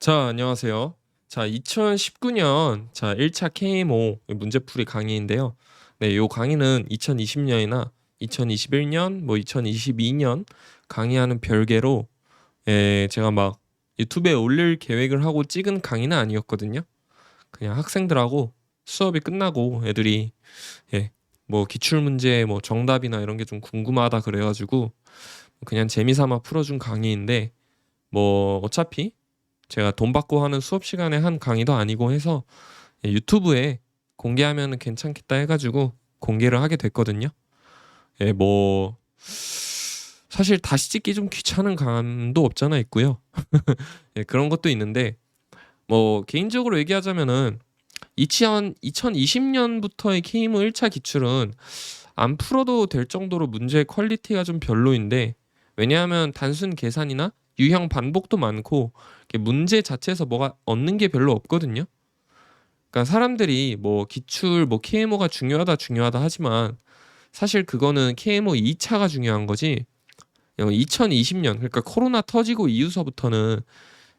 자, 안녕하세요. 자, 2019년 1차 KMO 문제풀이 강의인데요. 네, 요 강의는 2020년이나 2021년, 2022년 강의하는 별개로 제가 막 유튜브에 올릴 계획을 하고 찍은 강의는 아니었거든요. 그냥 학생들하고 수업이 끝나고 애들이 예, 기출 문제 정답이나 이런 게 좀 궁금하다 그래가지고 그냥 재미삼아 풀어준 강의인데 어차피 제가 돈 받고 하는 수업 시간에 한 강의도 아니고 해서 유튜브에 공개하면 괜찮겠다 해가지고 공개를 하게 됐거든요. 예, 사실 다시 찍기 좀 귀찮은 감도 없잖아 있고요. 예, 그런 것도 있는데 개인적으로 얘기하자면은 2020년부터의 KMO 1차 기출은 안 풀어도 될 정도로 문제의 퀄리티가 좀 별로인데, 왜냐하면 단순 계산이나 유형 반복도 많고 문제 자체에서 뭐가 얻는 게 별로 없거든요. 그러니까 사람들이 기출 KMO가 중요하다 하지만 사실 그거는 KMO 2차가 중요한 거지. 2020년, 그러니까 코로나 터지고 이후서부터는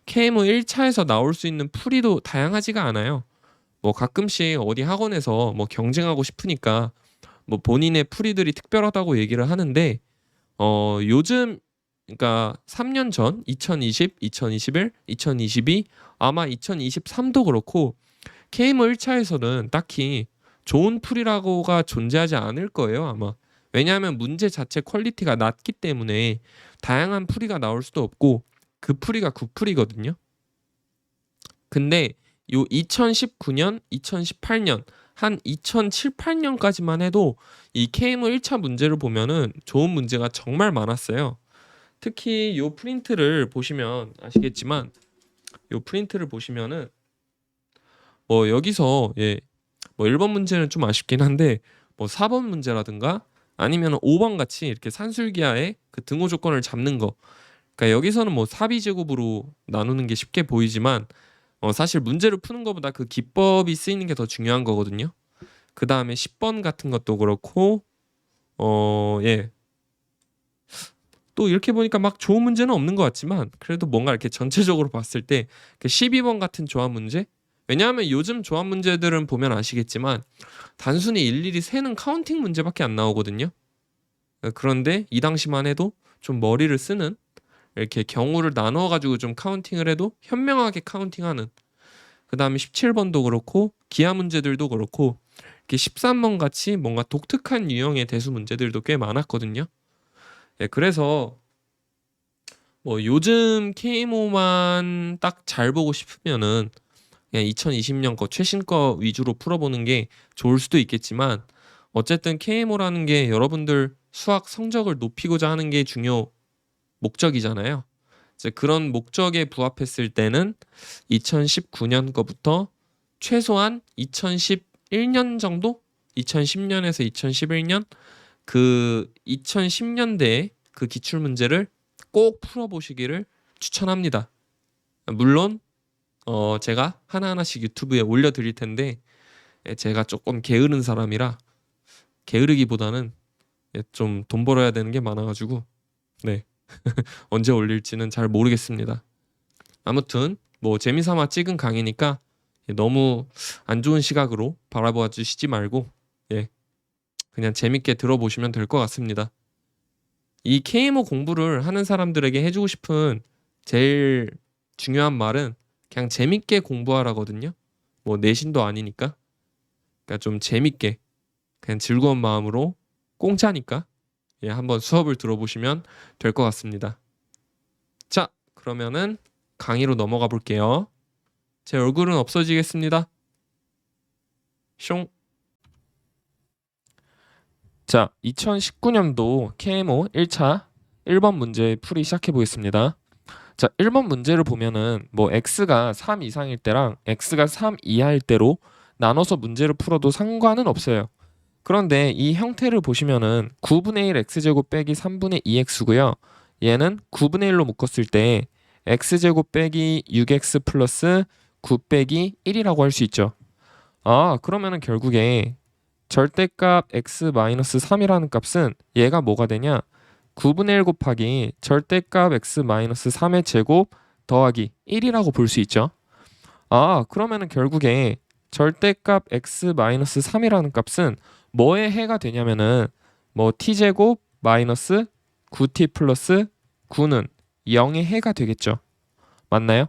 KMO 1차에서 나올 수 있는 풀이도 다양하지가 않아요. 가끔씩 어디 학원에서 경쟁하고 싶으니까 본인의 풀이들이 특별하다고 얘기를 하는데, 요즘 그러니까 3년 전 2020, 2021, 2022, 아마 2023도 그렇고 KMO 1차에서는 딱히 좋은 풀이라고가 존재하지 않을 거예요, 아마. 왜냐하면 문제 자체 퀄리티가 낮기 때문에 다양한 풀이가 나올 수도 없고 그 풀이가 굿풀이거든요. 근데 요 2019년, 2018년, 한 2007, 8년까지만 해도 이 KMO 1차 문제를 보면은 좋은 문제가 정말 많았어요. 특히 요 프린트를 보시면 아시겠지만, 요 프린트를 보시면은 여기서 1번 문제는 좀 아쉽긴 한데 4번 문제라든가 아니면 5번 같이 이렇게 산술기하의 그 등호 조건을 잡는 거. 그러니까 여기서는 사비제곱으로 나누는 게 쉽게 보이지만 사실 문제를 푸는 것보다 그 기법이 쓰이는 게 더 중요한 거거든요. 그 다음에 10번 같은 것도 그렇고 예. 또 이렇게 보니까 막 좋은 문제는 없는 것 같지만 그래도 뭔가 이렇게 전체적으로 봤을 때 그 12번 같은 조합 문제. 왜냐하면 요즘 조합 문제들은 보면 아시겠지만 단순히 일일이 세는 카운팅 문제밖에 안 나오거든요. 그런데 이 당시만 해도 좀 머리를 쓰는, 이렇게 경우를 나누어 가지고 좀 카운팅을 해도 현명하게 카운팅하는, 그 다음에 17번도 그렇고 기하 문제들도 그렇고 이렇게 13번 같이 뭔가 독특한 유형의 대수 문제들도 꽤 많았거든요. 그래서 요즘 KMO만 딱 잘 보고 싶으면은 그냥 2020년 거 최신 거 위주로 풀어보는 게 좋을 수도 있겠지만, 어쨌든 KMO라는 게 여러분들 수학 성적을 높이고자 하는 게 중요 목적이잖아요. 이제 그런 목적에 부합했을 때는 2019년 거부터 최소한 2011년 정도? 2010년에서 2011년, 그 2010년대에 그 기출 문제를 꼭 풀어보시기를 추천합니다. 물론 제가 하나하나씩 유튜브에 올려드릴 텐데, 제가 조금 게으른 사람이라 게으르기보다는 좀 돈 벌어야 되는 게 많아가지고 네 언제 올릴지는 잘 모르겠습니다. 아무튼 재미삼아 찍은 강의니까 너무 안 좋은 시각으로 바라봐 주시지 말고 그냥 재밌게 들어보시면 될 것 같습니다. 이 KMO 공부를 하는 사람들에게 해주고 싶은 제일 중요한 말은 그냥 재밌게 공부하라거든요. 내신도 아니니까. 그러니까 좀 재밌게, 그냥 즐거운 마음으로, 공짜니까 한번 수업을 들어보시면 될 것 같습니다. 자, 그러면은 강의로 넘어가 볼게요. 제 얼굴은 없어지겠습니다. 숑. 자, 2019년도 KMO 1차 1번 문제 풀이 시작해 보겠습니다. 자, 1번 문제를 보면은 x가 3 이상일 때랑 x가 3 이하일 때로 나눠서 문제를 풀어도 상관은 없어요. 그런데 이 형태를 보시면은 9분의 1 x제곱 빼기 3분의 2x고요. 얘는 9분의 1로 묶었을 때 x제곱 빼기 6x 플러스 9 빼기 1이라고 할 수 있죠. 아, 그러면은 결국에 절대값 x-3이라는 값은 얘가 뭐가 되냐? 9분의 1 곱하기 절대값 x-3의 제곱 더하기 1이라고 볼 수 있죠. 아, 그러면은 결국에 절대값 x-3이라는 값은 뭐의 해가 되냐면은 뭐 t제곱 마이너스 9t 플러스 9는 0의 해가 되겠죠. 맞나요?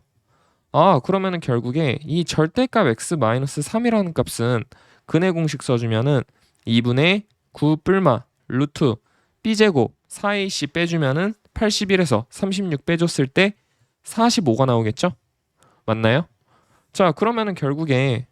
아, 그러면은 결국에 이 절대값 x-3이라는 값은 근해 공식 써주면은 2분의 9 뿔마 루트 b제곱 4ac 빼주면은 81에서 36 빼줬을 때 45가 나오겠죠? 맞나요? 자, 그러면은 결국에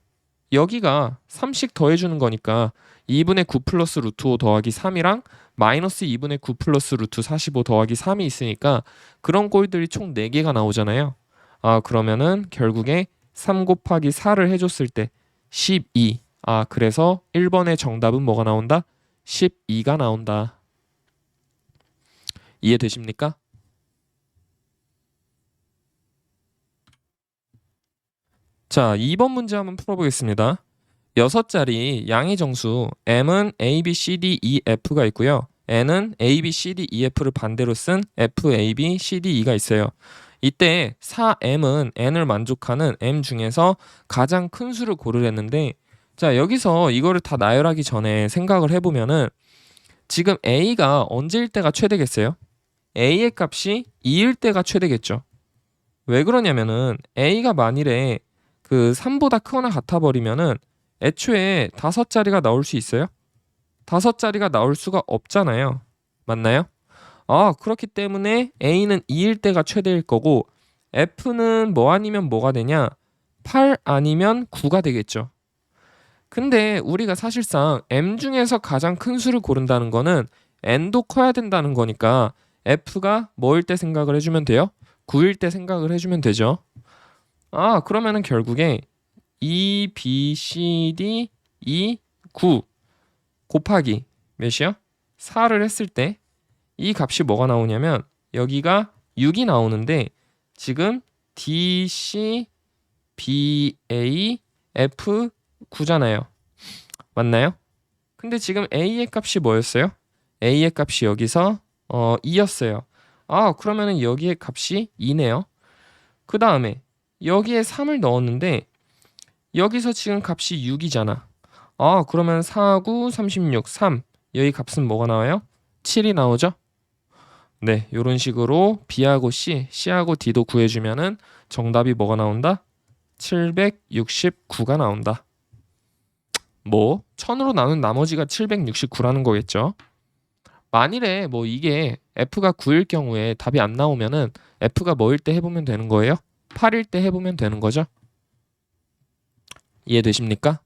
여기가 3씩 더해주는 거니까 2분의 9 플러스 루트 5 더하기 3이랑 마이너스 2분의 9 플러스 루트 45 더하기 3이 있으니까 그런 꼴들이 총 4개가 나오잖아요. 아, 그러면은 결국에 3 곱하기 4를 해줬을 때 12. 아, 그래서 1번의 정답은 뭐가 나온다? 12가 나온다. 이해되십니까? 자, 2번 문제 한번 풀어보겠습니다. 6자리 양의 정수 m은 a, b, c, d, e, f가 있고요. n은 a, b, c, d, e, f를 반대로 쓴 f, a, b, c, d, e가 있어요. 이때 4m은 n을 만족하는 m 중에서 가장 큰 수를 고르랬는데, 자, 여기서 이거를 다 나열하기 전에 생각을 해보면은 지금 a가 언제일 때가 최대겠어요? a의 값이 2일 때가 최대겠죠. 왜 그러냐면은 a가 만일에 그 3보다 크거나 같아 버리면은 애초에 5자리가 나올 수 있어요? 5자리가 나올 수가 없잖아요. 맞나요? 아, 그렇기 때문에 A는 2일 때가 최대일 거고 F는 뭐 아니면 뭐가 되냐? 8 아니면 9가 되겠죠. 근데 우리가 사실상 M 중에서 가장 큰 수를 고른다는 거는 N도 커야 된다는 거니까 F가 뭐일 때 생각을 해주면 돼요? 9일 때 생각을 해주면 되죠. 아, 그러면은 결국에 2, B, C, D, E, 9 곱하기 몇이요? 4를 했을 때 이 값이 뭐가 나오냐면 여기가 6이 나오는데 지금 D, C, B, A, F 9잖아요. 맞나요? 근데 지금 A의 값이 뭐였어요? A의 값이 여기서 2였어요. 아, 그러면은 여기의 값이 2네요. 그 다음에 여기에 3을 넣었는데 여기서 지금 값이 6이잖아. 아, 그러면 4, 9, 36, 3. 여기 값은 뭐가 나와요? 7이 나오죠? 네, 이런 식으로 B하고 C, C하고 D도 구해주면은 정답이 뭐가 나온다? 769가 나온다. 뭐 1000으로 나눈 나머지가 769라는 거겠죠. 만일에 뭐 이게 F가 9일 경우에 답이 안 나오면은 F가 뭐일 때 해보면 되는 거예요? 8일 때 해보면 되는 거죠. 이해되십니까?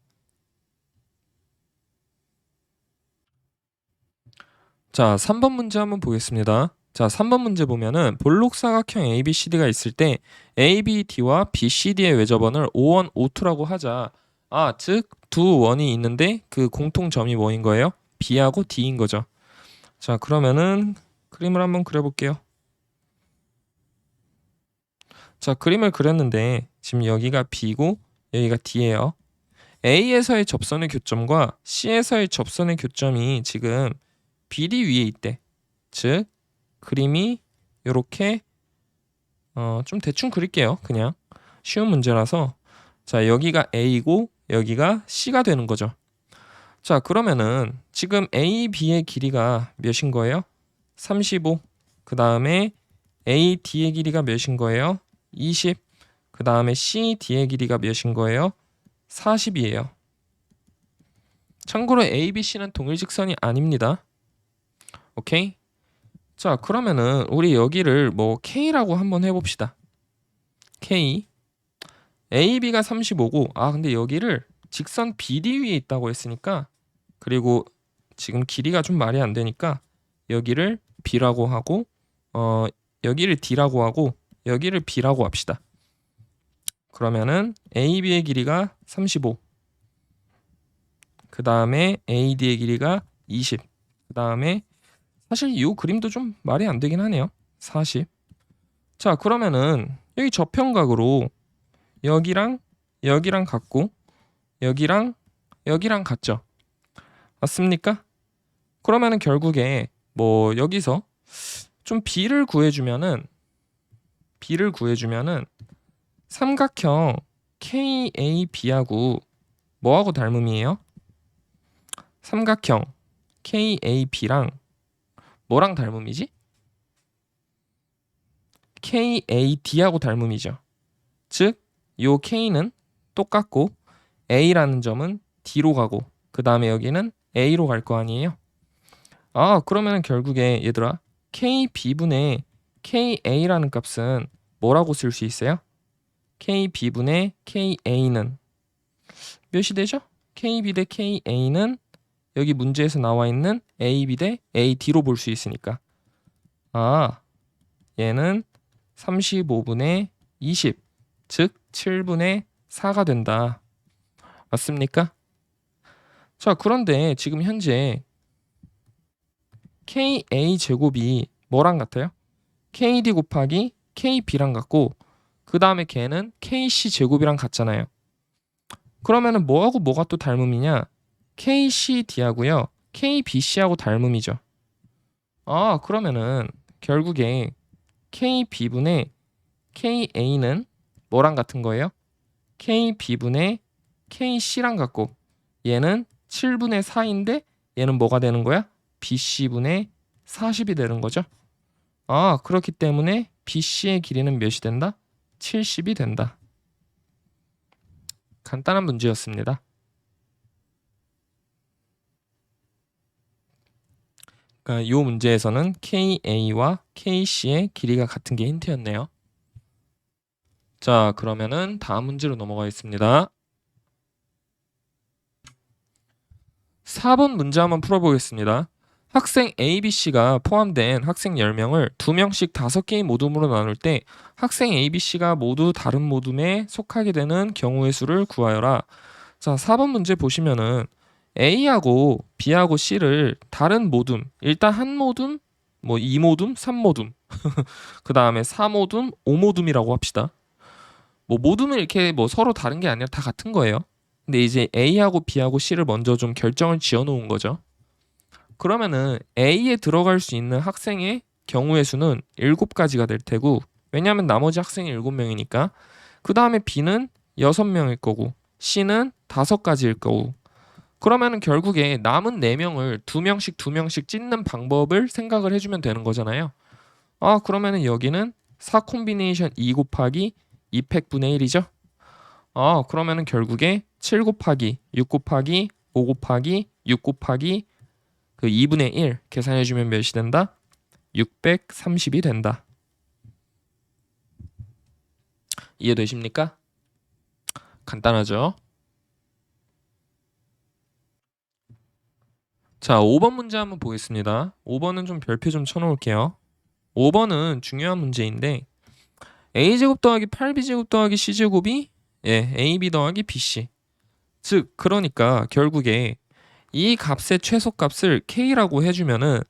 자, 3번 문제 한번 보겠습니다. 자, 3번 문제 보면은 볼록사각형 ABCD가 있을 때 ABD와 BCD의 외접원을 O1, O2라고 하자. 아, 즉 두 원이 있는데 그 공통점이 뭐인 거예요? B하고 D인 거죠. 자, 그러면은 그림을 한번 그려볼게요. 자, 그림을 그렸는데 지금 여기가 B고 여기가 D예요. A에서의 접선의 교점과 C에서의 접선의 교점이 지금 BD 위에 있대. 즉 그림이 이렇게 좀 대충 그릴게요. 그냥 쉬운 문제라서. 자, 여기가 A고 여기가 C가 되는 거죠. 자, 그러면은 지금 A, B의 길이가 몇인 거예요? 35. 그 다음에 A, D의 길이가 몇인 거예요? 20. 그 다음에 C, D의 길이가 몇인 거예요? 40이에요. 참고로 A, B, C는 동일직선이 아닙니다. 오케이? 자, 그러면은 우리 여기를 뭐 K라고 한번 해봅시다. K. AB가 35고 아, 근데 여기를 직선 BD 위에 있다고 했으니까 그리고 지금 길이가 좀 말이 안 되니까 여기를 B라고 하고 여기를 D라고 하고 여기를 B라고 합시다. 그러면은 AB의 길이가 35. 그 다음에 AD의 길이가 20. 그 다음에 사실 이 그림도 좀 말이 안 되긴 하네요. 40. 자, 그러면은 여기 저평각으로 여기랑 여기랑 같고 여기랑 여기랑 같죠. 맞습니까? 그러면은 결국에 뭐 여기서 좀 B를 구해주면은 b를 구해주면은 삼각형 KAB하고 뭐하고 닮음이에요? 삼각형 KAB랑 뭐랑 닮음이지? KAD하고 닮음이죠. 즉, 요 K는 똑같고 A라는 점은 D로 가고 그 다음에 여기는 A로 갈 거 아니에요? 그러면 결국에 얘들아 KB분의 KA라는 값은 뭐라고 쓸 수 있어요? KB분의 KA는 몇이 되죠? KB 대 KA는 여기 문제에서 나와 있는 AB 대 AD로 볼 수 있으니까 얘는 35분의 20, 즉 7분의 4가 된다. 맞습니까? 자, 그런데 지금 현재 KA 제곱이 뭐랑 같아요? KD 곱하기 KB랑 같고 그 다음에 걔는 KC 제곱이랑 같잖아요. 그러면은 뭐하고 뭐가 또 닮음이냐? KCD하고요 KBC하고 닮음이죠. 그러면은 결국에 KB분의 KA는 뭐랑 같은 거예요? KB분의 KC랑 같고 얘는 7분의 4인데 얘는 뭐가 되는 거야? BC분의 40이 되는 거죠. 그렇기 때문에 BC의 길이는 몇이 된다? 70이 된다. 간단한 문제였습니다. 그러니까 이 문제에서는 KA와 KC의 길이가 같은 게 힌트였네요. 자, 그러면은 다음 문제로 넘어가겠습니다. 4번 문제 한번 풀어보겠습니다. 학생 ABC가 포함된 학생 10명을 2명씩 5개의 모둠으로 나눌 때 학생 ABC가 모두 다른 모둠에 속하게 되는 경우의 수를 구하여라. 자, 4번 문제 보시면은 A하고 B하고 C를 다른 모둠, 일단 한 모둠, 뭐 2모둠, 3모둠, 그 다음에 4모둠, 5모둠이라고 합시다. 뭐 모둠은 이렇게 뭐 서로 다른 게 아니라 다 같은 거예요. 근데 이제 A하고 B하고 C를 먼저 좀 결정을 지어 놓은 거죠. 그러면은 A에 들어갈 수 있는 학생의 경우의 수는 7가지가 될 테고, 왜냐하면 나머지 학생이 7명이니까. 그 다음에 B는 6명일 거고 C는 5가지일 거고, 그러면은 결국에 남은 4명을 2명씩 2명씩 찢는 방법을 생각을 해주면 되는 거잖아요. 그러면은 여기는 4 콤비네이션 2 곱하기 2팩분의 1이죠. 그러면은 결국에 7 곱하기 6 곱하기 5 곱하기 6 곱하기 그 2분의 1 계산해주면 몇이 된다? 630이 된다. 이해되십니까? 간단하죠? 자, 5번 문제 한번 보겠습니다. 5번은 좀 별표 좀 쳐놓을게요. 5번은 중요한 문제인데 a제곱 더하기 8b제곱 더하기 c제곱이 ab 더하기 bc. 즉 그러니까 결국에 이 값의 최소값을 k라고 해주면은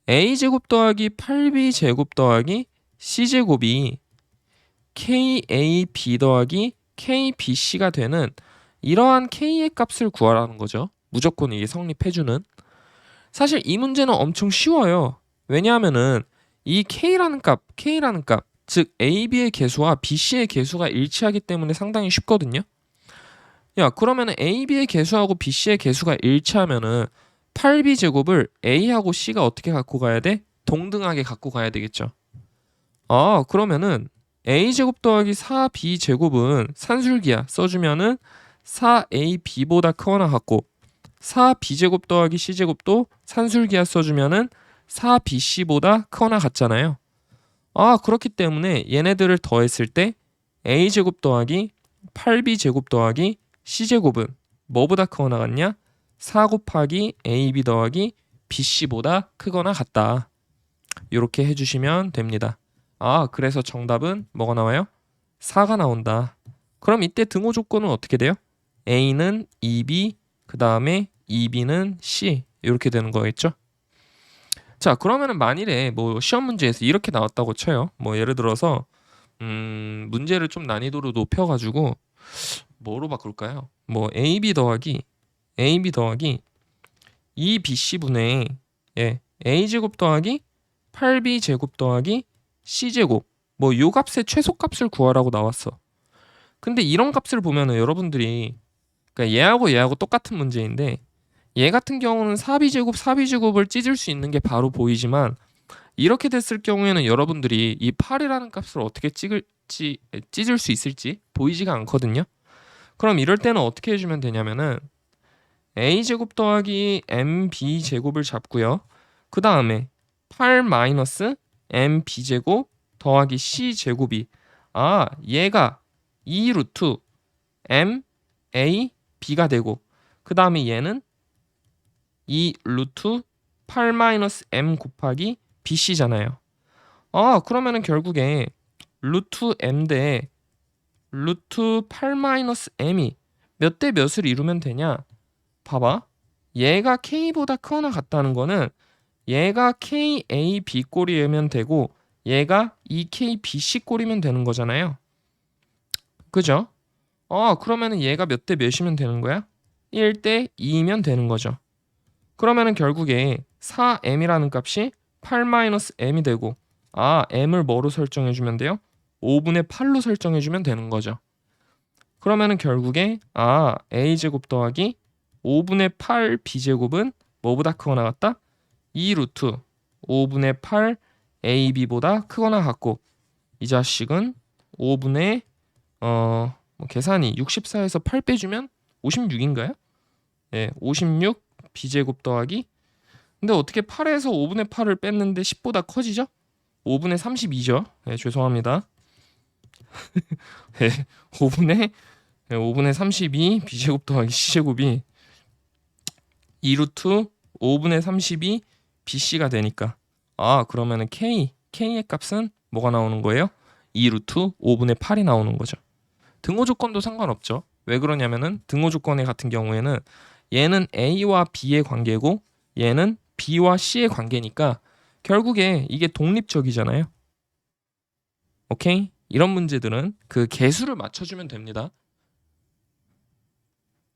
a제곱 더하기 8b제곱 더하기 c제곱이 kab 더하기 kbc가 되는 이러한 k의 값을 구하라는 거죠. 무조건 이게 성립해주는. 사실 이 문제는 엄청 쉬워요. 왜냐하면은 이 k라는 값, 즉 ab의 개수와 bc의 개수가 일치하기 때문에 상당히 쉽거든요. 그러면은 ab의 개수하고 bc의 개수가 일치하면은 8b제곱을 a하고 c가 어떻게 갖고 가야 돼? 동등하게 갖고 가야 되겠죠. 그러면은 a제곱 더하기 4b제곱은 산술기야 써주면은 4ab보다 크거나 같고 4b제곱 더하기 c제곱도 산술기하 써주면은 4bc보다 크거나 같잖아요. 그렇기 때문에 얘네들을 더했을 때 a제곱 더하기 8b제곱 더하기 c제곱은 뭐보다 크거나 같냐? 4 곱하기 ab 더하기 bc보다 크거나 같다. 이렇게 해주시면 됩니다. 그래서 정답은 뭐가 나와요? 4가 나온다. 그럼 이때 등호 조건은 어떻게 돼요? a는 2b, 그 다음에 2b는 c 이렇게 되는 거겠죠. 자, 그러면은 만일에 뭐 시험 문제에서 이렇게 나왔다고 쳐요. 뭐 예를 들어서 문제를 좀 난이도로 높여가지고 뭐로 바꿀까요? 뭐 ab 더하기 2bc분의 a제곱 더하기 8b제곱 더하기 c제곱 뭐 요 값의 최소값을 구하라고 나왔어. 근데 이런 값을 보면은 여러분들이 그러니까 얘하고 똑같은 문제인데 얘 같은 경우는 4b제곱을 찢을 수 있는 게 바로 보이지만 이렇게 됐을 경우에는 여러분들이 이 8이라는 값을 어떻게 찢을 수 있을지 보이지가 않거든요. 그럼 이럴 때는 어떻게 해주면 되냐면은 a제곱 더하기 mb제곱을 잡고요. 그 다음에 8 마이너스 mb제곱 더하기 c제곱이 얘가 2 루트 m a b가 되고 그 다음에 얘는 2 루트 8 마이너스 m 곱하기 bc잖아요. 그러면은 결국에 루트 m 대 루트 8 마이너스 m이 몇 대 몇을 이루면 되냐? 봐봐. 얘가 k보다 크거나 같다는 거는 얘가 KAB 꼴이면 되고 얘가 EKBC 꼴이면 되는 거잖아요. 그죠? 그러면은 얘가 몇 대 몇이면 되는 거야? 1대 2면 되는 거죠. 그러면은 결국에 4m이라는 값이 8-m이 되고 m을 뭐로 설정해 주면 돼요? 5분의 8로 설정해 주면 되는 거죠. 그러면은 결국에 a제곱 더하기 5분의 8 b제곱은 뭐보다 크거나 같다? 2 루트 5분의 8 ab보다 크거나 같고 이 자식은 5분의 계산이 64에서 8 빼주면 56인가요? 네, 56 b제곱 더하기 근데 어떻게 8에서 5분의 8을 뺐는데 10보다 커지죠? 5분의 32죠. 네, 죄송합니다. 네, 5분의 32 b제곱 더하기 c제곱이 2 루트 5분의 32 bc가 되니까 그러면은 k의 값은 뭐가 나오는 거예요? 2 루트 5분의 8이 나오는 거죠. 등호 조건도 상관없죠. 왜 그러냐면은 등호 조건의 같은 경우에는 얘는 a와 b의 관계고 얘는 b와 c의 관계니까 결국에 이게 독립적이잖아요. 오케이? 이런 문제들은 그 개수를 맞춰주면 됩니다.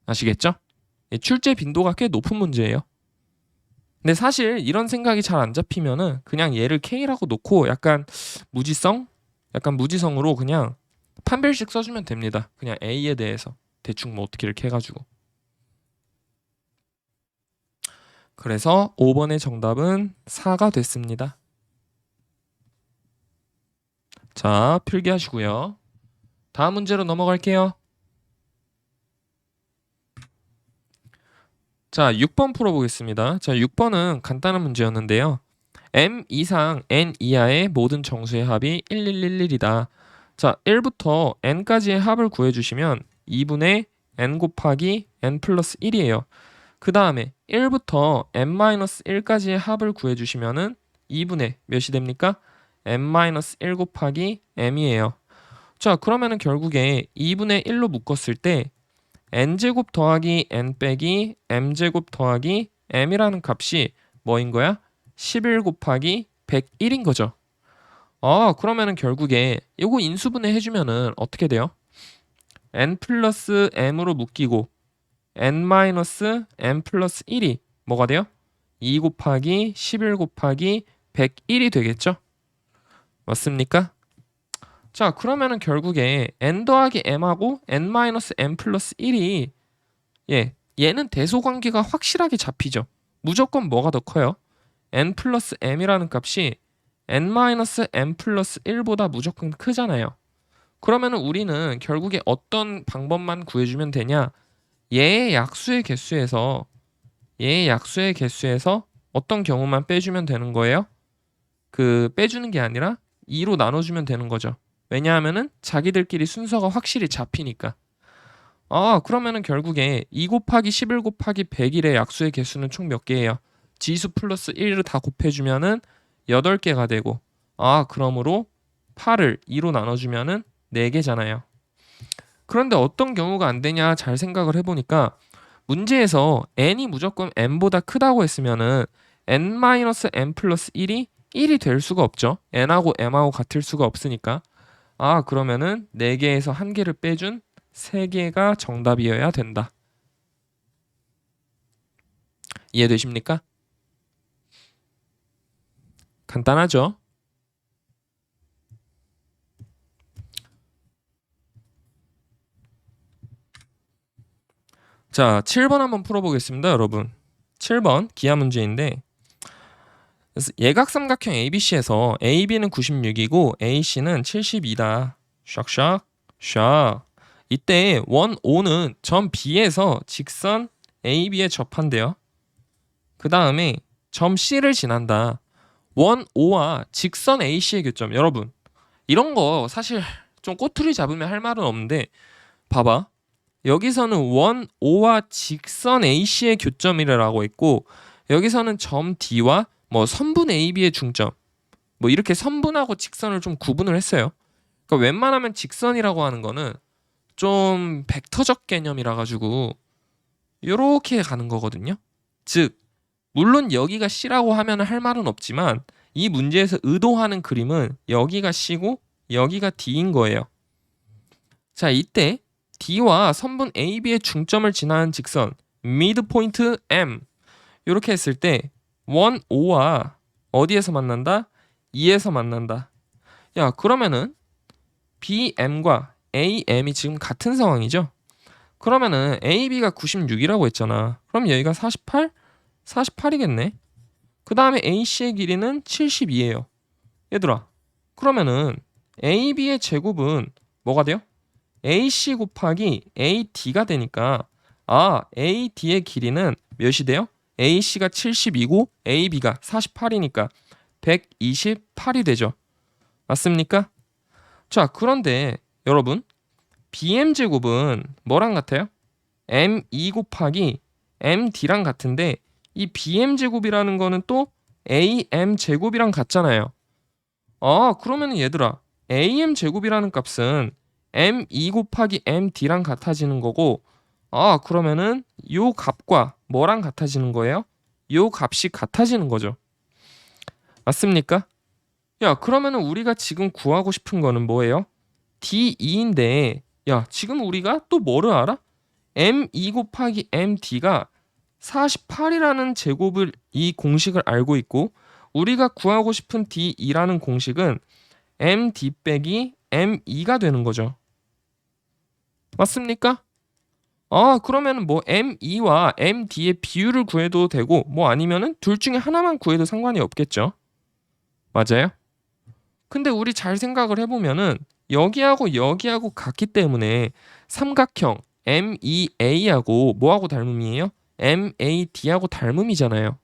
아시겠죠? 출제 빈도가 꽤 높은 문제예요. 근데 사실 이런 생각이 잘 안 잡히면은 그냥 얘를 K라고 놓고 약간 무지성으로 그냥 판별식 써주면 됩니다. 그냥 A에 대해서 대충 뭐 어떻게 이렇게 해가지고. 그래서 5번의 정답은 4가 됐습니다. 자, 필기하시고요. 다음 문제로 넘어갈게요. 자, 6번 풀어보겠습니다. 자, 6번은 간단한 문제였는데요. m 이상 n 이하의 모든 정수의 합이 1111이다. 자, 1부터 n까지의 합을 구해주시면 2분의 n 곱하기 n 플러스 1이에요. 그 다음에 1부터 n-1까지의 합을 구해주시면은 2분의 몇이 됩니까? n-1 곱하기 m이에요. 자, 그러면은 결국에 2분의 1로 묶었을 때 n제곱 더하기 n 빼기 m제곱 더하기 m이라는 값이 뭐인 거야? 11 곱하기 101인 거죠. 그러면은 결국에 이거 인수분해 해주면은 어떻게 돼요? n 플러스 m으로 묶이고 n 마이너스 m 플러스 1이 뭐가 돼요? 2 곱하기 11 곱하기 101이 되겠죠? 맞습니까? 자, 그러면은 결국에 n 더하기 m하고 n 마이너스 m 플러스 1이 얘는 대소관계가 확실하게 잡히죠. 무조건 뭐가 더 커요? n 플러스 m이라는 값이 n 마이너스 m 플러스 1보다 무조건 크잖아요. 그러면은 우리는 결국에 어떤 방법만 구해주면 되냐? 얘의 약수의 개수에서 어떤 경우만 빼주면 되는 거예요? 그 빼주는 게 아니라 2로 나눠주면 되는 거죠. 왜냐하면은 자기들끼리 순서가 확실히 잡히니까. 그러면은 결국에 2 곱하기 11 곱하기 101의 약수의 개수는 총 몇 개예요? 지수 플러스 1을 다 곱해주면은 8개가 되고 그러므로 8을 2로 나눠주면은 4개잖아요. 그런데 어떤 경우가 안 되냐 잘 생각을 해보니까 문제에서 n이 무조건 m보다 크다고 했으면은 n-m 플러스 1이 1이 될 수가 없죠. n하고 m하고 같을 수가 없으니까. 그러면은 4개에서 1개를 빼준 3개가 정답이어야 된다. 이해되십니까? 간단하죠? 자, 7번 한번 풀어보겠습니다, 여러분. 7번 기하 문제인데 예각삼각형 ABC에서 AB는 96이고 AC는 72다. 샥샥 샥. 이때 원 O는 점 B에서 직선 AB에 접한대요. 그 다음에 점 C를 지난다. 원 O와 직선 AC의 교점. 여러분, 이런 거 사실 좀 꼬투리 잡으면 할 말은 없는데 봐봐. 여기서는 원 O와 직선 AC의 교점이라고 있고 여기서는 점 D와 뭐 선분 AB의 중점 뭐 이렇게 선분하고 직선을 좀 구분을 했어요. 그러니까 웬만하면 직선이라고 하는 거는 좀 벡터적 개념이라 가지고 이렇게 가는 거거든요. 즉 물론 여기가 C라고 하면 할 말은 없지만 이 문제에서 의도하는 그림은 여기가 C고 여기가 D인 거예요. 자, 이때 D와 선분 AB의 중점을 지나는 직선 미드포인트 M 이렇게 했을 때 원 O와 어디에서 만난다? 2에서 만난다. 야, 그러면은 BM과 AM이 지금 같은 상황이죠? 그러면은 AB가 96이라고 했잖아. 그럼 여기가 48? 48이겠네. 그 다음에 AC의 길이는 72예요. 얘들아, 그러면은 AB의 제곱은 뭐가 돼요? AC 곱하기 AD가 되니까 AD의 길이는 몇이 돼요? AC가 72고 AB가 48이니까 128이 되죠. 맞습니까? 자, 그런데 여러분 BM제곱은 뭐랑 같아요? M2 곱하기 MD랑 같은데 이 BM제곱이라는 거는 또 AM제곱이랑 같잖아요. 그러면 얘들아 AM제곱이라는 값은 M2 곱하기 MD랑 같아지는 거고 그러면은 요 값과 뭐랑 같아지는 거예요? 요 값이 같아지는 거죠. 맞습니까? 야, 그러면은 우리가 지금 구하고 싶은 거는 뭐예요? D2인데 야, 지금 우리가 또 뭐를 알아? M2 곱하기 MD가 48이라는 제곱을 이 공식을 알고 있고 우리가 구하고 싶은 D2라는 공식은 MD 빼기 M2가 되는 거죠. 맞습니까? 그러면 뭐 M2와 MD의 비율을 구해도 되고 뭐 아니면은 둘 중에 하나만 구해도 상관이 없겠죠. 맞아요? 근데 우리 잘 생각을 해보면은 여기하고 여기하고 같기 때문에 삼각형 MEA하고 뭐하고 닮음이에요? MAD하고 닮음이잖아요.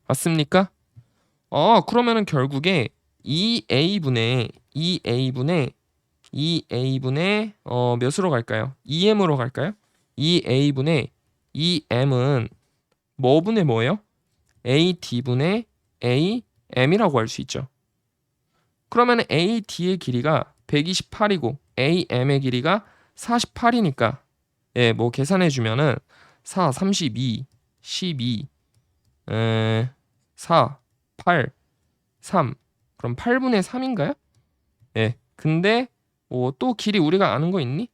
맞습니까? 그러면은 결국에 2A분의 몇으로 갈까요? 2M으로 갈까요? 2A분의 2M은 뭐분의 뭐예요? AD분의 AM이라고 할 수 있죠. 그러면 AD의 길이가 128이고 AM의 길이가 48이니까 뭐 계산해 주면은 4, 32, 12, 4, 8, 3 그럼 8분의 3인가요? 근데 또 길이 우리가 아는 거 있니?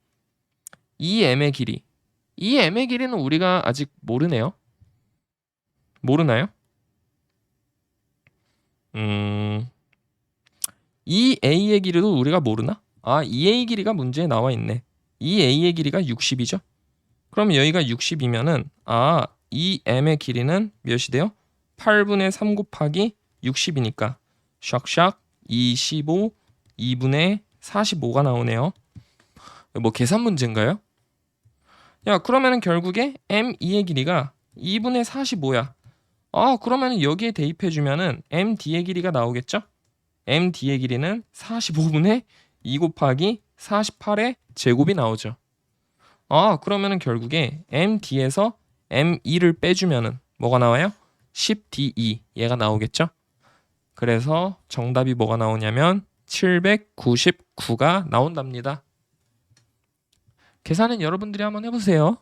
2m의 길이. 2m의 길이는 우리가 아직 모르네요. 모르나요? 2a의 길이도 우리가 모르나? 2a 길이가 문제에 나와 있네. 2a의 길이가 60이죠? 그럼 여기가 60이면은 2m의 길이는 몇이 돼요? 8분의 3 곱하기 60이니까 샥샥 25 2분의 45가 나오네요. 뭐 계산 문제인가요? 야, 그러면은 결국에 M2의 길이가 2분의 45야. 그러면은 여기에 대입해 주면은 MD의 길이가 나오겠죠? MD의 길이는 45분의 2 곱하기 48의 제곱이 나오죠. 그러면은 결국에 MD에서 M2를 빼주면은 뭐가 나와요? 10D2 얘가 나오겠죠? 그래서 정답이 뭐가 나오냐면 799가 나온답니다. 계산은 여러분들이 한번 해보세요.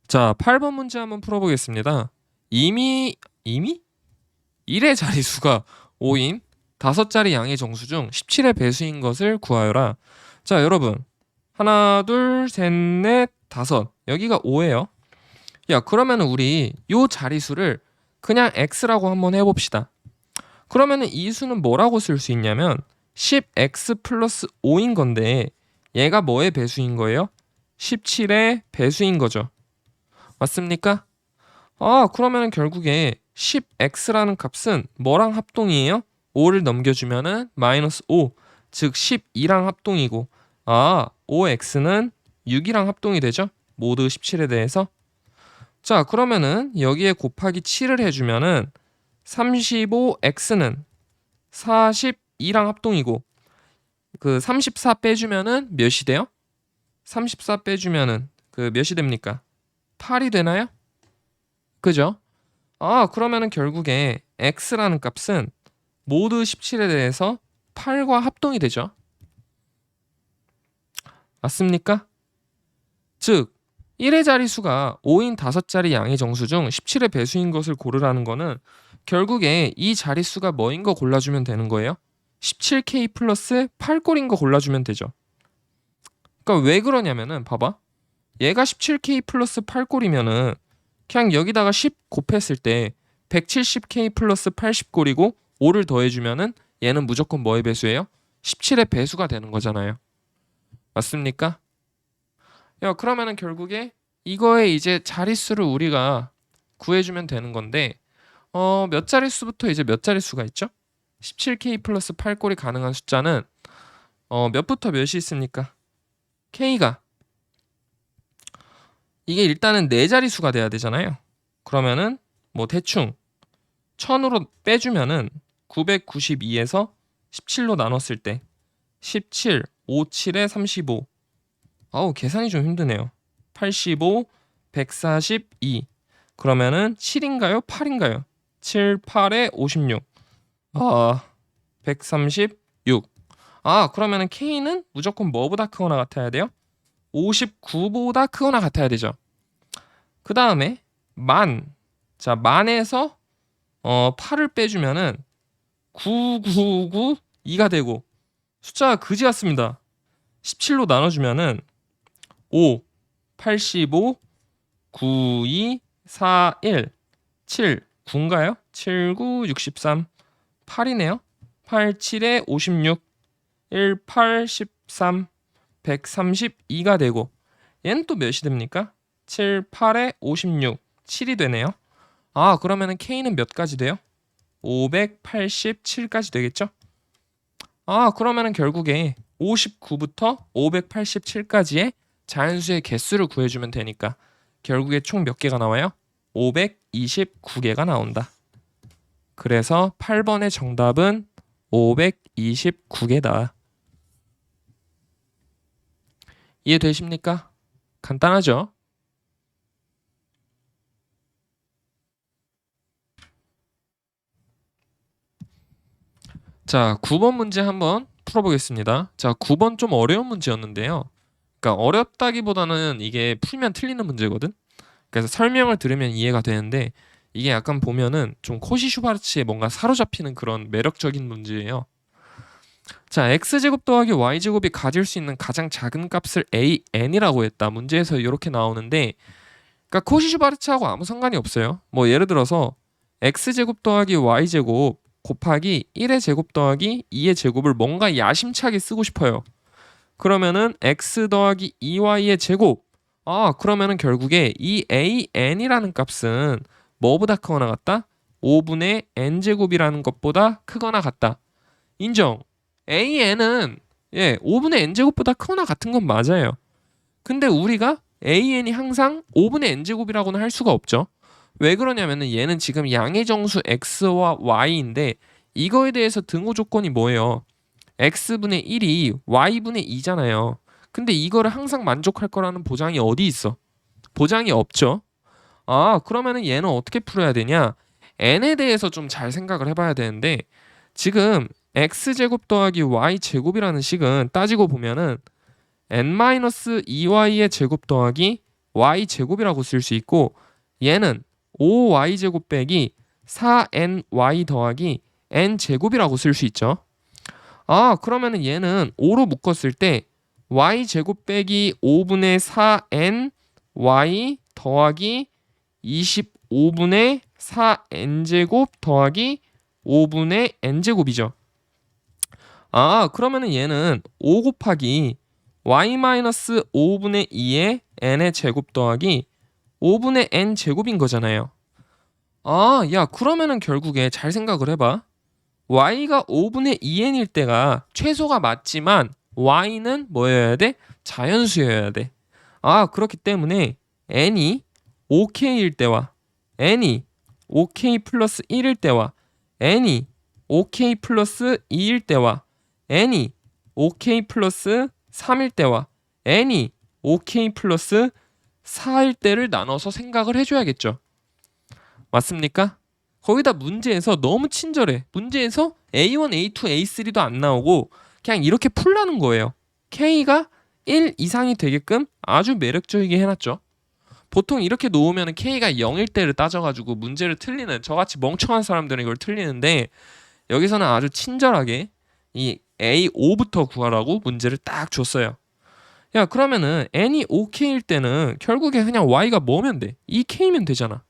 자, 8번 문제 한번 풀어보겠습니다. 이미 1의 자리수가 5인 5자리 양의 정수 중 17의 배수인 것을 구하여라. 자, 여러분 하나, 둘, 셋, 넷, 다섯 여기가 5예요. 야, 그러면 우리 요 자리수를 그냥 x라고 한번 해봅시다. 그러면은 이 수는 뭐라고 쓸 수 있냐면 10x 플러스 5인 건데 얘가 뭐의 배수인 거예요? 17의 배수인 거죠. 맞습니까? 그러면은 결국에 10x라는 값은 뭐랑 합동이에요? 5를 넘겨주면은 마이너스 5, 즉 12랑 합동이고 5x는 6이랑 합동이 되죠? 모두 17에 대해서. 자, 그러면은 여기에 곱하기 7을 해주면은 35x는 42랑 합동이고 그 34 빼주면은 몇이 돼요? 34 빼주면은 그 몇이 됩니까? 8이 되나요? 그죠? 그러면은 결국에 x라는 값은 모두 17에 대해서 8과 합동이 되죠. 맞습니까? 즉 1의 자리수가 5인 5자리 양의 정수 중 17의 배수인 것을 고르라는 거는 결국에 이 자릿수가 뭐인 거 골라주면 되는 거예요. 17K 플러스 8꼴인 거 골라주면 되죠. 그러니까 왜 그러냐면은 봐봐. 얘가 17K 플러스 8꼴이면은 그냥 여기다가 10 곱했을 때 170K 플러스 80꼴이고 5를 더해주면은 얘는 무조건 뭐의 배수예요? 17의 배수가 되는 거잖아요. 맞습니까? 그러면은 결국에 이거의 이제 자릿수를 우리가 구해주면 되는 건데 몇 자릿수부터 이제 몇 자릿수가 있죠? 17K 플러스 8꼴이 가능한 숫자는 몇부터 몇이 있습니까? K가 이게 일단은 4자릿수가 돼야 되잖아요. 그러면은 뭐 대충 1000으로 빼주면은 992에서 17로 나눴을 때 17, 5, 7에 35 계산이 좀 힘드네요. 85, 142 그러면은 7인가요? 8인가요? 7, 8에 56 136 그러면은 K는 무조건 뭐보다 크거나 같아야 돼요? 59보다 크거나 같아야 되죠. 그 다음에 만에서 8을 빼주면은 9992가 되고 숫자가 그지 같습니다. 17로 나눠주면은 5, 85, 92, 41, 7, 9인가요? 7, 9, 63, 8이네요. 8, 7에 56, 1, 8, 13, 132가 되고 얘는 또 몇이 됩니까? 7, 8에 56, 7이 되네요. 그러면은 K는 몇 가지 돼요? 587까지 되겠죠? 그러면은 결국에 59부터 587까지의 자연수의 개수를 구해주면 되니까 결국에 총 몇 개가 나와요? 529개가 나온다. 그래서 8번의 정답은 529개다. 이해되십니까? 간단하죠? 자, 9번 문제 한번 풀어보겠습니다. 자, 9번 좀 어려운 문제였는데요. 그러니까 어렵다기보다는 이게 풀면 틀리는 문제거든. 그래서 설명을 들으면 이해가 되는데 이게 약간 보면은 좀 코시-슈바르츠에 뭔가 사로잡히는 그런 매력적인 문제예요. 자, x제곱 더하기 y제곱이 가질 수 있는 가장 작은 값을 an이라고 했다. 문제에서 이렇게 나오는데 그러니까 코시-슈바르츠하고 아무 상관이 없어요. 뭐 예를 들어서 x제곱 더하기 y제곱 곱하기 1의 제곱 더하기 2의 제곱을 뭔가 야심차게 쓰고 싶어요. 그러면은 x 더하기 2y의 제곱 그러면은 결국에 이 an이라는 값은 뭐보다 크거나 같다? 5분의 n제곱이라는 것보다 크거나 같다. 인정. an은 5분의 n제곱보다 크거나 같은 건 맞아요. 근데 우리가 an이 항상 5분의 n제곱이라고는 할 수가 없죠. 왜 그러냐면은 얘는 지금 양의 정수 x와 y인데 이거에 대해서 등호 조건이 뭐예요? x분의 1이 y분의 2잖아요. 근데 이거를 항상 만족할 거라는 보장이 어디 있어? 보장이 없죠. 그러면은 얘는 어떻게 풀어야 되냐? n에 대해서 좀 잘 생각을 해봐야 되는데 지금 x제곱 더하기 y제곱이라는 식은 따지고 보면은 n-2y의 제곱 더하기 y제곱이라고 쓸 수 있고 얘는 5y제곱 빼기 4ny 더하기 n제곱이라고 쓸 수 있죠. 그러면은 얘는 5로 묶었을 때 y제곱 빼기 5분의 4ny 더하기 25분의 4n제곱 더하기 5분의 n제곱이죠. 아, 그러면은 얘는 5 곱하기 y-5분의 2의 n의 제곱 더하기 5분의 n 제곱인 거잖아요. 아, 야, 그러면은 결국에 잘 생각을 해봐. y가 5분의 2n일 때가 최소가 맞지만 y는 뭐여야 돼? 자연수여야 돼. 아, 그렇기 때문에 n이 5k일 때와 n이 5k 플러스 1일 때와 n이 5k 플러스 2일 때와 n이 5k 플러스 3일 때와 n이 5k 플러스 4일 때를 나눠서 생각을 해줘야겠죠. 맞습니까? 거기다 문제에서 너무 친절해. 문제에서 A1, A2, A3도 안 나오고 그냥 이렇게 풀라는 거예요. K가 1 이상이 되게끔 아주 매력적이게 해놨죠. 보통 이렇게 놓으면 K가 0일 때를 따져가지고 문제를 틀리는, 저같이 멍청한 사람들은 이걸 틀리는데, 여기서는 아주 친절하게 이 A5부터 구하라고 문제를 딱 줬어요. 야, 그러면은 n이 5k일 때는 결국에 그냥 y가 뭐면 돼? 2k면 되잖아.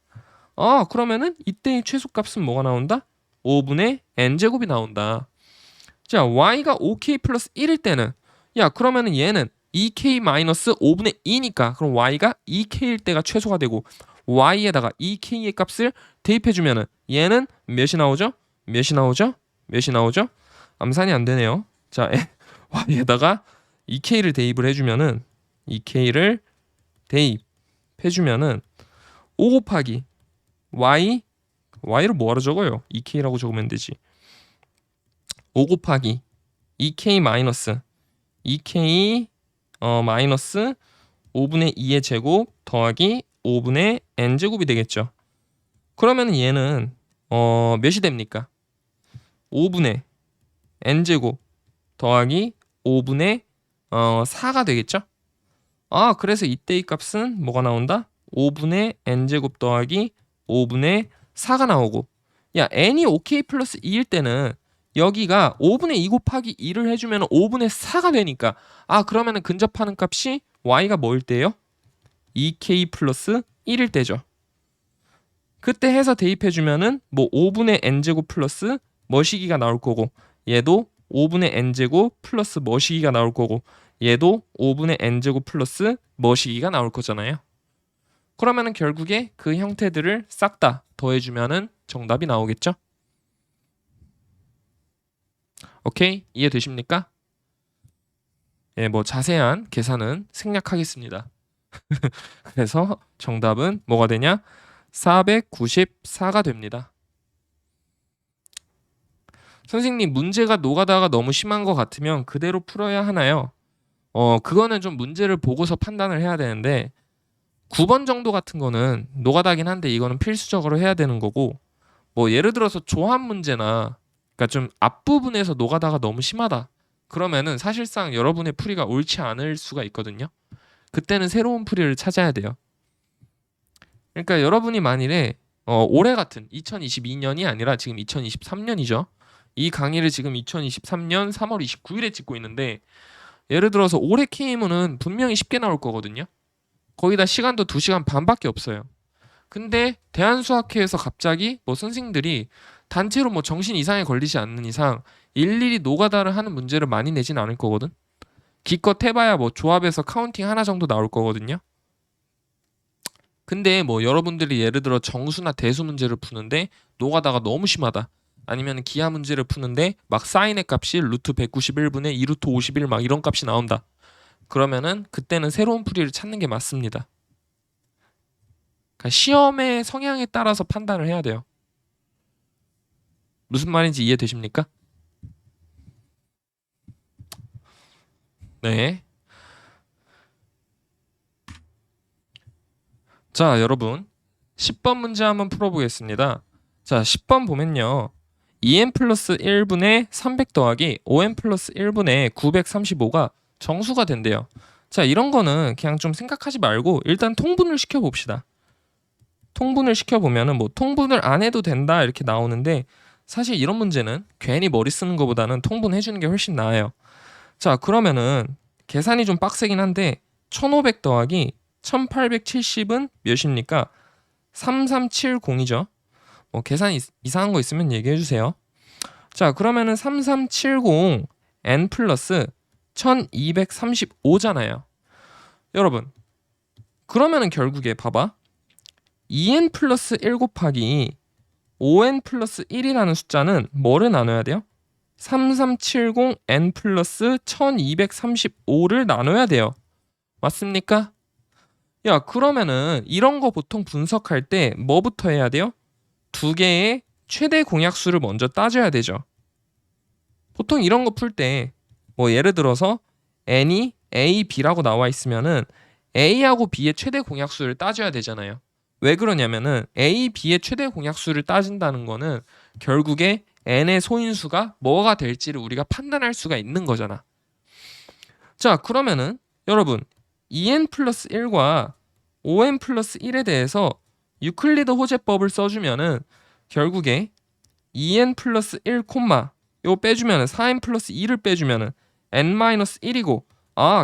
아, 그러면은 이때의 최소값은 뭐가 나온다? 5분의 n제곱이 나온다. 자, y가 5k 플러스 1일 때는, 야, 그러면은 얘는 2k 마이너스 5분의 2니까 그럼 y가 2k일 때가 최소가 되고, y에다가 2k의 값을 대입해주면은 얘는 몇이 나오죠? 몇이 나오죠? 몇이 나오죠? 암산이 안 되네요. 자, y에다가 2k를 대입을 해주면은 2k를 대입해주면은 5 곱하기 y를 뭐하러 적어요? 2k라고 적으면 되지. 5 곱하기 2k 마이너스 2k 마이너스 5분의 2의 제곱 더하기 5분의 n제곱이 되겠죠. 그러면 얘는 몇이 됩니까? 5분의 n제곱 더하기 5분의 4가 되겠죠. 아, 그래서 이때의 값은 뭐가 나온다? 5분의 n제곱 더하기 5분의 4가 나오고, 야, n이 5k 플러스 2일 때는 여기가 5분의 2 곱하기 2를 해주면 5분의 4가 되니까, 아, 그러면은 근접하는 값이 y가 뭐일 때예요? 2k 플러스 1일 때죠. 그때 해서 대입해주면은 뭐 5분의 n제곱 플러스 머시기가 나올 거고, 얘도 5분의 n제곱 플러스 머시기가 나올 거고, 얘도 5분의 n제곱 플러스 머시기가 나올 거잖아요. 그러면은 결국에 그 형태들을 싹 다 더해주면은 정답이 나오겠죠? 오케이? 이해되십니까? 예, 뭐 자세한 계산은 생략하겠습니다. 그래서 정답은 뭐가 되냐? 494가 됩니다. 선생님, 문제가 노가다가 너무 심한 것 같으면 그대로 풀어야 하나요? 그거는 좀 문제를 보고서 판단을 해야 되는데, 9번 정도 같은 거는 노가다긴 한데 이거는 필수적으로 해야 되는 거고, 뭐 예를 들어서 조합 문제나, 그러니까 좀 앞부분에서 노가다가 너무 심하다, 그러면은 사실상 여러분의 풀이가 옳지 않을 수가 있거든요. 그때는 새로운 풀이를 찾아야 돼요. 그러니까 여러분이 만일에 올해 같은 2022년이 아니라 지금 2023년이죠. 이 강의를 지금 2023년 3월 29일에 찍고 있는데, 예를 들어서 올해 K문은 분명히 쉽게 나올 거거든요. 거기다 시간도 2시간 반밖에 없어요. 근데 대한수학회에서 갑자기 뭐 선생님들이 단체로 뭐 정신 이상에 걸리지 않는 이상 일일이 노가다를 하는 문제를 많이 내진 않을 거거든. 기껏 해봐야 뭐 조합에서 카운팅 하나 정도 나올 거거든요. 근데 뭐 여러분들이 예를 들어 정수나 대수 문제를 푸는데 노가다가 너무 심하다, 아니면 기하 문제를 푸는데 막 사인의 값이 루트 191분의 2루트 51 막 이런 값이 나온다, 그러면은 그때는 새로운 풀이를 찾는 게 맞습니다. 그러니까 시험의 성향에 따라서 판단을 해야 돼요. 무슨 말인지 이해되십니까? 네. 자, 여러분 10번 문제 한번 풀어보겠습니다. 자, 10번 보면요, 2n 플러스 1분의 300 더하기 5n 플러스 1분의 935가 정수가 된대요. 자, 이런 거는 그냥 좀 생각하지 말고 일단 통분을 시켜봅시다. 통분을 시켜보면은 뭐 통분을 안 해도 된다 이렇게 나오는데, 사실 이런 문제는 괜히 머리 쓰는 것보다는 통분해주는 게 훨씬 나아요. 자, 그러면은 계산이 좀 빡세긴 한데 1500 더하기 1870은 몇입니까? 3370이죠. 뭐 계산 이상한 거 있으면 얘기해 주세요. 자, 그러면은 3370 n 플러스 1235잖아요. 여러분, 그러면은 결국에 봐봐. 2n 플러스 1 곱하기 5n 플러스 1이라는 숫자는 뭐를 나눠야 돼요? 3370n 플러스 1235를 나눠야 돼요. 맞습니까? 야, 그러면은 이런 거 보통 분석할 때 뭐부터 해야 돼요? 두 개의 최대 공약수를 먼저 따져야 되죠. 보통 이런 거 풀 때 뭐 예를 들어서 n이 a, b라고 나와 있으면은 a하고 b의 최대 공약수를 따져야 되잖아요. 왜 그러냐면은 a, b의 최대 공약수를 따진다는 거는 결국에 n의 소인수가 뭐가 될지를 우리가 판단할 수가 있는 거잖아. 자, 그러면은 여러분 2n 플러스 1과 5n 플러스 1에 대해서 유클리드 호재법을 써주면은 결국에 2n 플러스 1 콤마 요거 빼주면은 4n 플러스 2를 빼주면은 n-1이고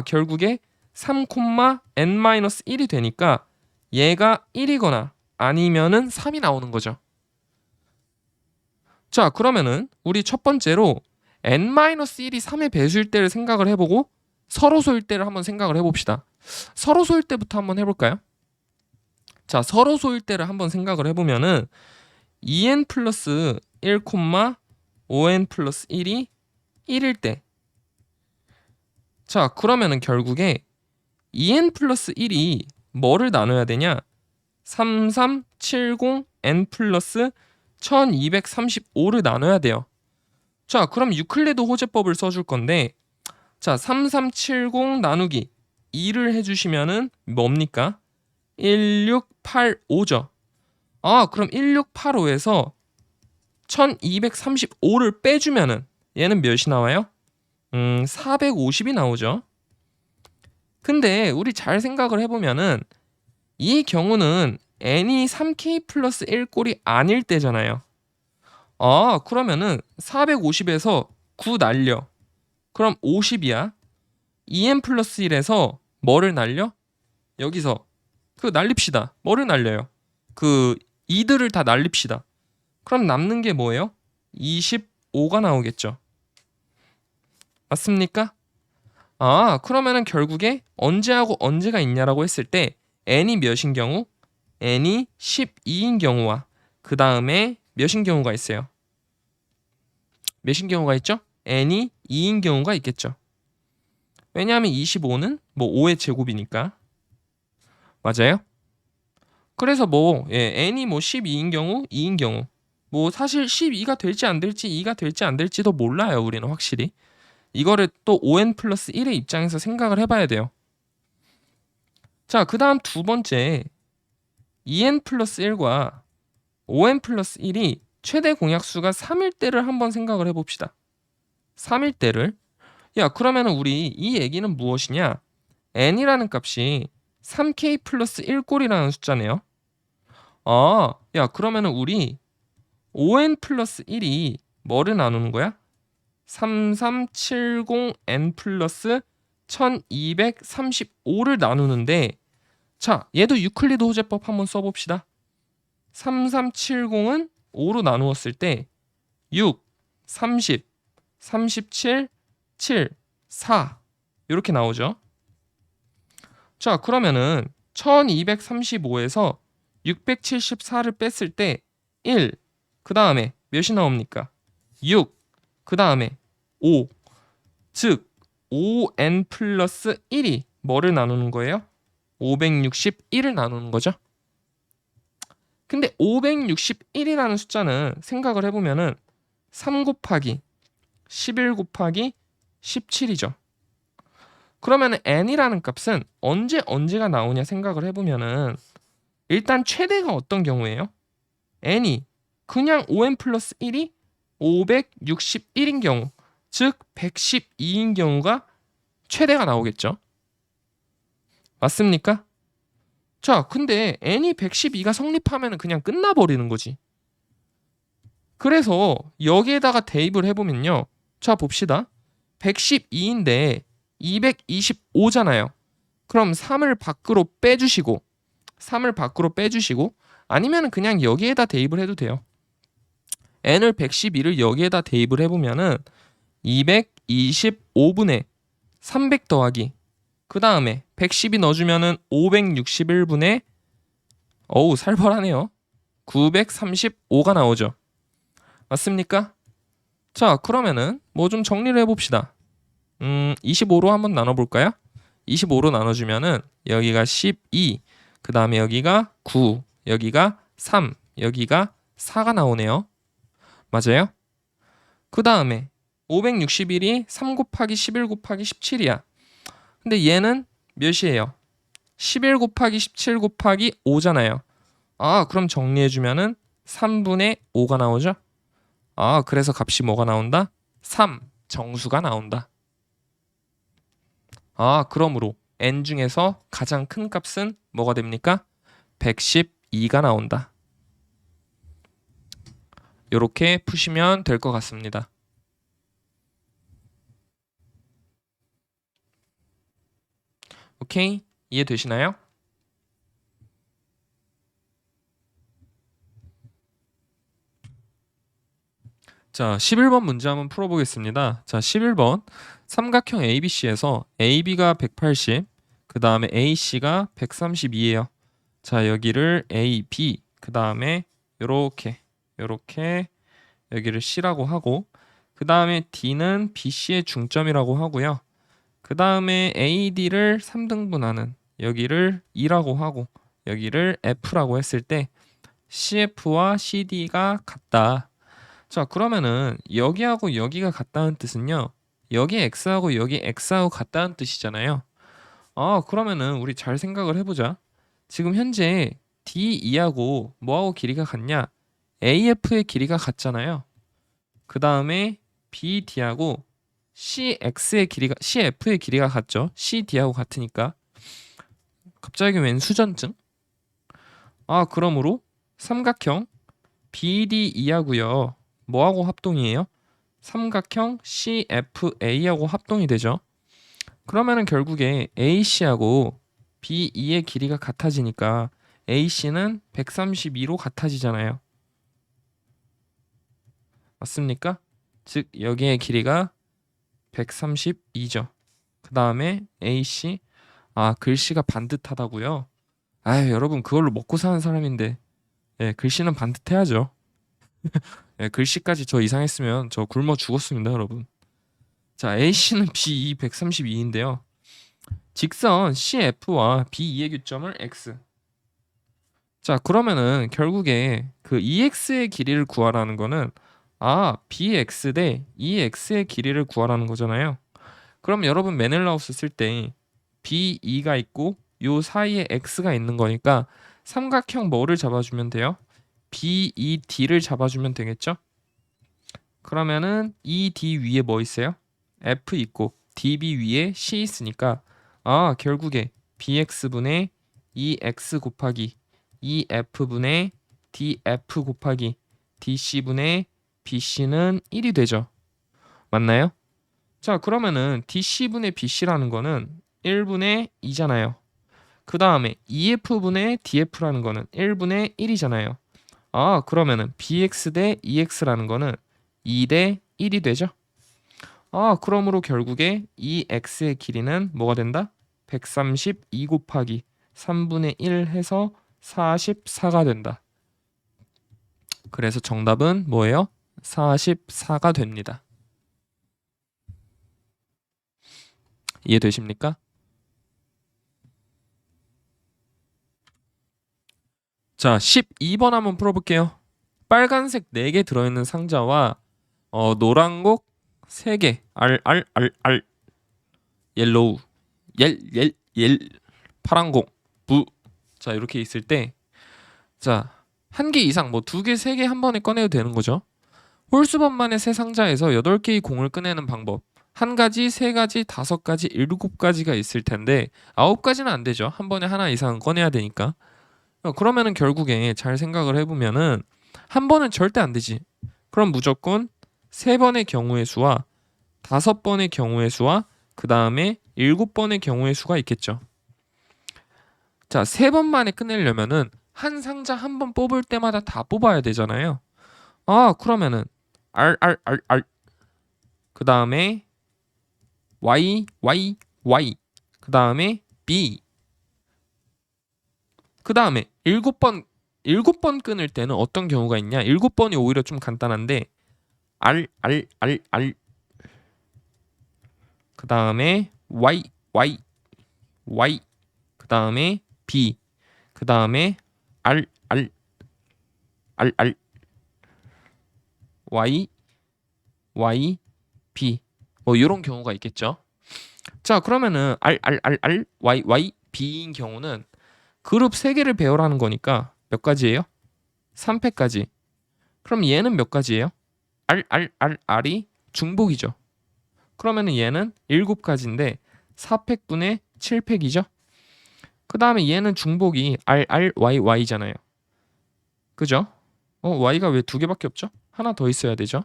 결국에 3 콤마 n-1이 되니까 얘가 1이거나 아니면은 3이 나오는 거죠. 자, 그러면은 우리 첫 번째로 n-1이 3의 배수일 때를 생각을 해보고 서로소일 때를 한번 생각을 해봅시다. 서로소일 때부터 한번 해볼까요? 자, 서로소일 때를 한번 생각을 해보면은 2n 플러스 1, 5n 플러스 1이 1일 때. 자, 그러면은 결국에 2n 플러스 1이 뭐를 나눠야 되냐? 3370n 플러스 1235를 나눠야 돼요. 자, 그럼 유클리드 호재법을 써줄 건데, 자, 3370 나누기 2를 해주시면은 뭡니까? 1685죠. 그럼 1685에서 1235를 빼주면은 얘는 몇이 나와요? 450이 나오죠. 근데 우리 잘 생각을 해보면은 이 경우는 n이 3k 플러스 1꼴이 아닐 때잖아요. 그러면은 450에서 9 날려. 그럼 50이야. 2n 플러스 1에서 뭐를 날려? 여기서 그 날립시다. 뭐를 날려요? 그 2들을 다 날립시다. 그럼 남는 게 뭐예요? 25가 나오겠죠. 맞습니까? 그러면은 결국에 언제하고 언제가 있냐라고 했을 때 n이 몇인 경우? n이 12인 경우와 그 다음에 몇인 경우가 있어요? 몇인 경우가 있죠? n이 2인 경우가 있겠죠. 왜냐하면 25는 뭐 5의 제곱이니까. 맞아요? 그래서 n이 뭐 12인 경우, 2인 경우 뭐 사실 12가 될지 안 될지 2가 될지 안 될지도 몰라요. 우리는 확실히. 이거를 또 5n 플러스 1의 입장에서 생각을 해봐야 돼요. 자, 그 다음 두 번째 2n 플러스 1과 5n 플러스 1이 최대 공약수가 3일 때를 한번 생각을 해봅시다. 3일 때를. 야, 그러면 우리 이 얘기는 무엇이냐? n이라는 값이 3k 플러스 1꼴이라는 숫자네요. 야, 그러면 우리 5n 플러스 1이 뭐를 나누는 거야? 3370n 플러스 1235를 나누는데, 자, 얘도 유클리드 호재법 한번 써봅시다. 3370은 5로 나누었을 때 6, 30, 37, 7, 4 이렇게 나오죠. 자, 그러면은 1235에서 674를 뺐을 때 1, 그 다음에 몇이 나옵니까? 6, 그 다음에 5, 즉 5n 플러스 1이 뭐를 나누는 거예요? 561을 나누는 거죠. 근데 561이라는 숫자는 생각을 해보면은 3 곱하기 11 곱하기 17이죠. 그러면 n이라는 값은 언제가 나오냐 생각을 해보면은 일단 최대가 어떤 경우예요? n이 그냥 5n 플러스 1이 561인 경우, 즉 112인 경우가 최대가 나오겠죠. 맞습니까? 자, 근데 n이 112가 성립하면 그냥 끝나버리는 거지. 그래서 여기에다가 대입을 해보면요. 자, 봅시다. 112인데 225잖아요. 그럼 3을 밖으로 빼주시고 아니면 그냥 여기에다 대입을 해도 돼요. n을 112를 여기에다 대입을 해보면은 225분의 300 더하기 그 다음에 112 넣어주면은 561분의 어우 살벌하네요. 935가 나오죠. 맞습니까? 자, 그러면은 뭐 좀 정리를 해봅시다. 25로 한번 나눠볼까요? 25로 나눠주면은 여기가 12, 그 다음에 여기가 9, 여기가 3, 여기가 4가 나오네요. 맞아요? 그 다음에 561이 3 곱하기 11 곱하기 17이야. 근데 얘는 몇이에요? 11 곱하기 17 곱하기 5잖아요. 아, 그럼 정리해주면은 3분의 5가 나오죠? 아, 그래서 값이 뭐가 나온다? 3, 정수가 나온다. 아, 그러므로 n 중에서 가장 큰 값은 뭐가 됩니까? 112가 나온다. 이렇게 푸시면 될 것 같습니다. 오케이? 이해되시나요? 자, 11번 문제 한번 풀어보겠습니다. 자, 11번 삼각형 ABC에서 AB가 180, 그 다음에 AC가 132예요. 자, 여기를 AB, 그 다음에 요렇게 여기를 C라고 하고, 그 다음에 D는 BC의 중점이라고 하고요. 그 다음에 AD를 3등분하는 여기를 E라고 하고, 여기를 F라고 했을 때 CF와 CD가 같다. 자, 그러면은 여기하고 여기가 같다는 뜻은요. 여기 X하고 여기 X하고 같다는 뜻이잖아요. 아, 그러면은 우리 잘 생각을 해보자. 지금 현재 DE하고 뭐하고 길이가 같냐? AF의 길이가 같잖아요. 그 다음에 BD하고 CF의 길이가 같죠. CD하고 같으니까. 갑자기 웬 수전증? 아, 그러므로 삼각형 BDE하고요. 뭐하고 합동이에요? 삼각형 CFA하고 합동이 되죠. 그러면은 결국에 AC하고 BE의 길이가 같아지니까 AC는 132로 같아지잖아요. 맞습니까? 즉 여기의 길이가 132죠. 그 다음에 AC 글씨가 반듯하다고요? 아유 여러분 그걸로 먹고 사는 사람인데 글씨는 반듯해야죠. 글씨까지 저 이상했으면 저 굶어 죽었습니다 여러분. 자 AC는 BE 132인데요. 직선 CF와 BE의 교점을 X. 자 그러면은 결국에 그 EX의 길이를 구하라는 거는 BX 대 EX의 길이를 구하라는 거잖아요. 그럼 여러분 메넬라우스 쓸 때 BE가 있고 요 사이에 X가 있는 거니까 삼각형 뭐를 잡아주면 돼요? BED를 잡아주면 되겠죠? 그러면은 ED 위에 뭐 있어요? F 있고 DB 위에 C 있으니까 결국에 BX분의 EX 곱하기 EF분의 DF 곱하기 DC분의 BC는 1이 되죠. 맞나요? 자 그러면은 DC분의 BC라는 거는 1분의 2잖아요. 그 다음에 EF분의 DF라는 거는 1분의 1이잖아요. 그러면은 BX 대 EX라는 거는 2 대 1이 되죠. 그러므로 결국에 EX의 길이는 뭐가 된다? 132 곱하기 3분의 1 해서 44가 된다. 그래서 정답은 뭐예요? 44가 됩니다. 이해되십니까? 자, 12번 한번 풀어볼게요. 빨간색 4개 들어있는 상자와 노란곡 3개, 옐로우, 파란곡, 부. 자, 이렇게 있을 때, 자, 1개 이상, 뭐 2개, 3개 한 번에 꺼내도 되는 거죠. 홀수번만의 세 상자에서 8개의 공을 꺼내는 방법. 1가지, 3가지, 5가지, 7가지가 있을 텐데 9가지는 안 되죠. 한 번에 하나 이상은 꺼내야 되니까. 그러면은 결국에 잘 생각을 해보면은 한 번은 절대 안 되지. 그럼 무조건 3번의 경우의 수와 5번의 경우의 수와 그 다음에 7번의 경우의 수가 있겠죠. 자, 3번 만에 끝내려면은 한 상자 한 번 뽑을 때마다 다 뽑아야 되잖아요. 그러면은 R 그 다음에 Y 그 다음에 B 그 다음에 일곱 번 끊을 때는 어떤 경우가 있냐? 7번이 오히려 좀 간단한데 R 그 다음에 Y 그 다음에 B 그 다음에 R Y B 뭐 이런 경우가 있겠죠. 자, 그러면은 Y B인 경우는 그룹 3개를 배열하는 거니까 몇 가지예요? 3팩까지. 그럼 얘는 몇 가지예요? R이 중복이죠. 그러면은 얘는 7가지인데 4팩분의 7팩이죠. 그 다음에 얘는 중복이 Y잖아요. 그죠? Y가 왜 2개밖에 없죠? 하나 더 있어야 되죠.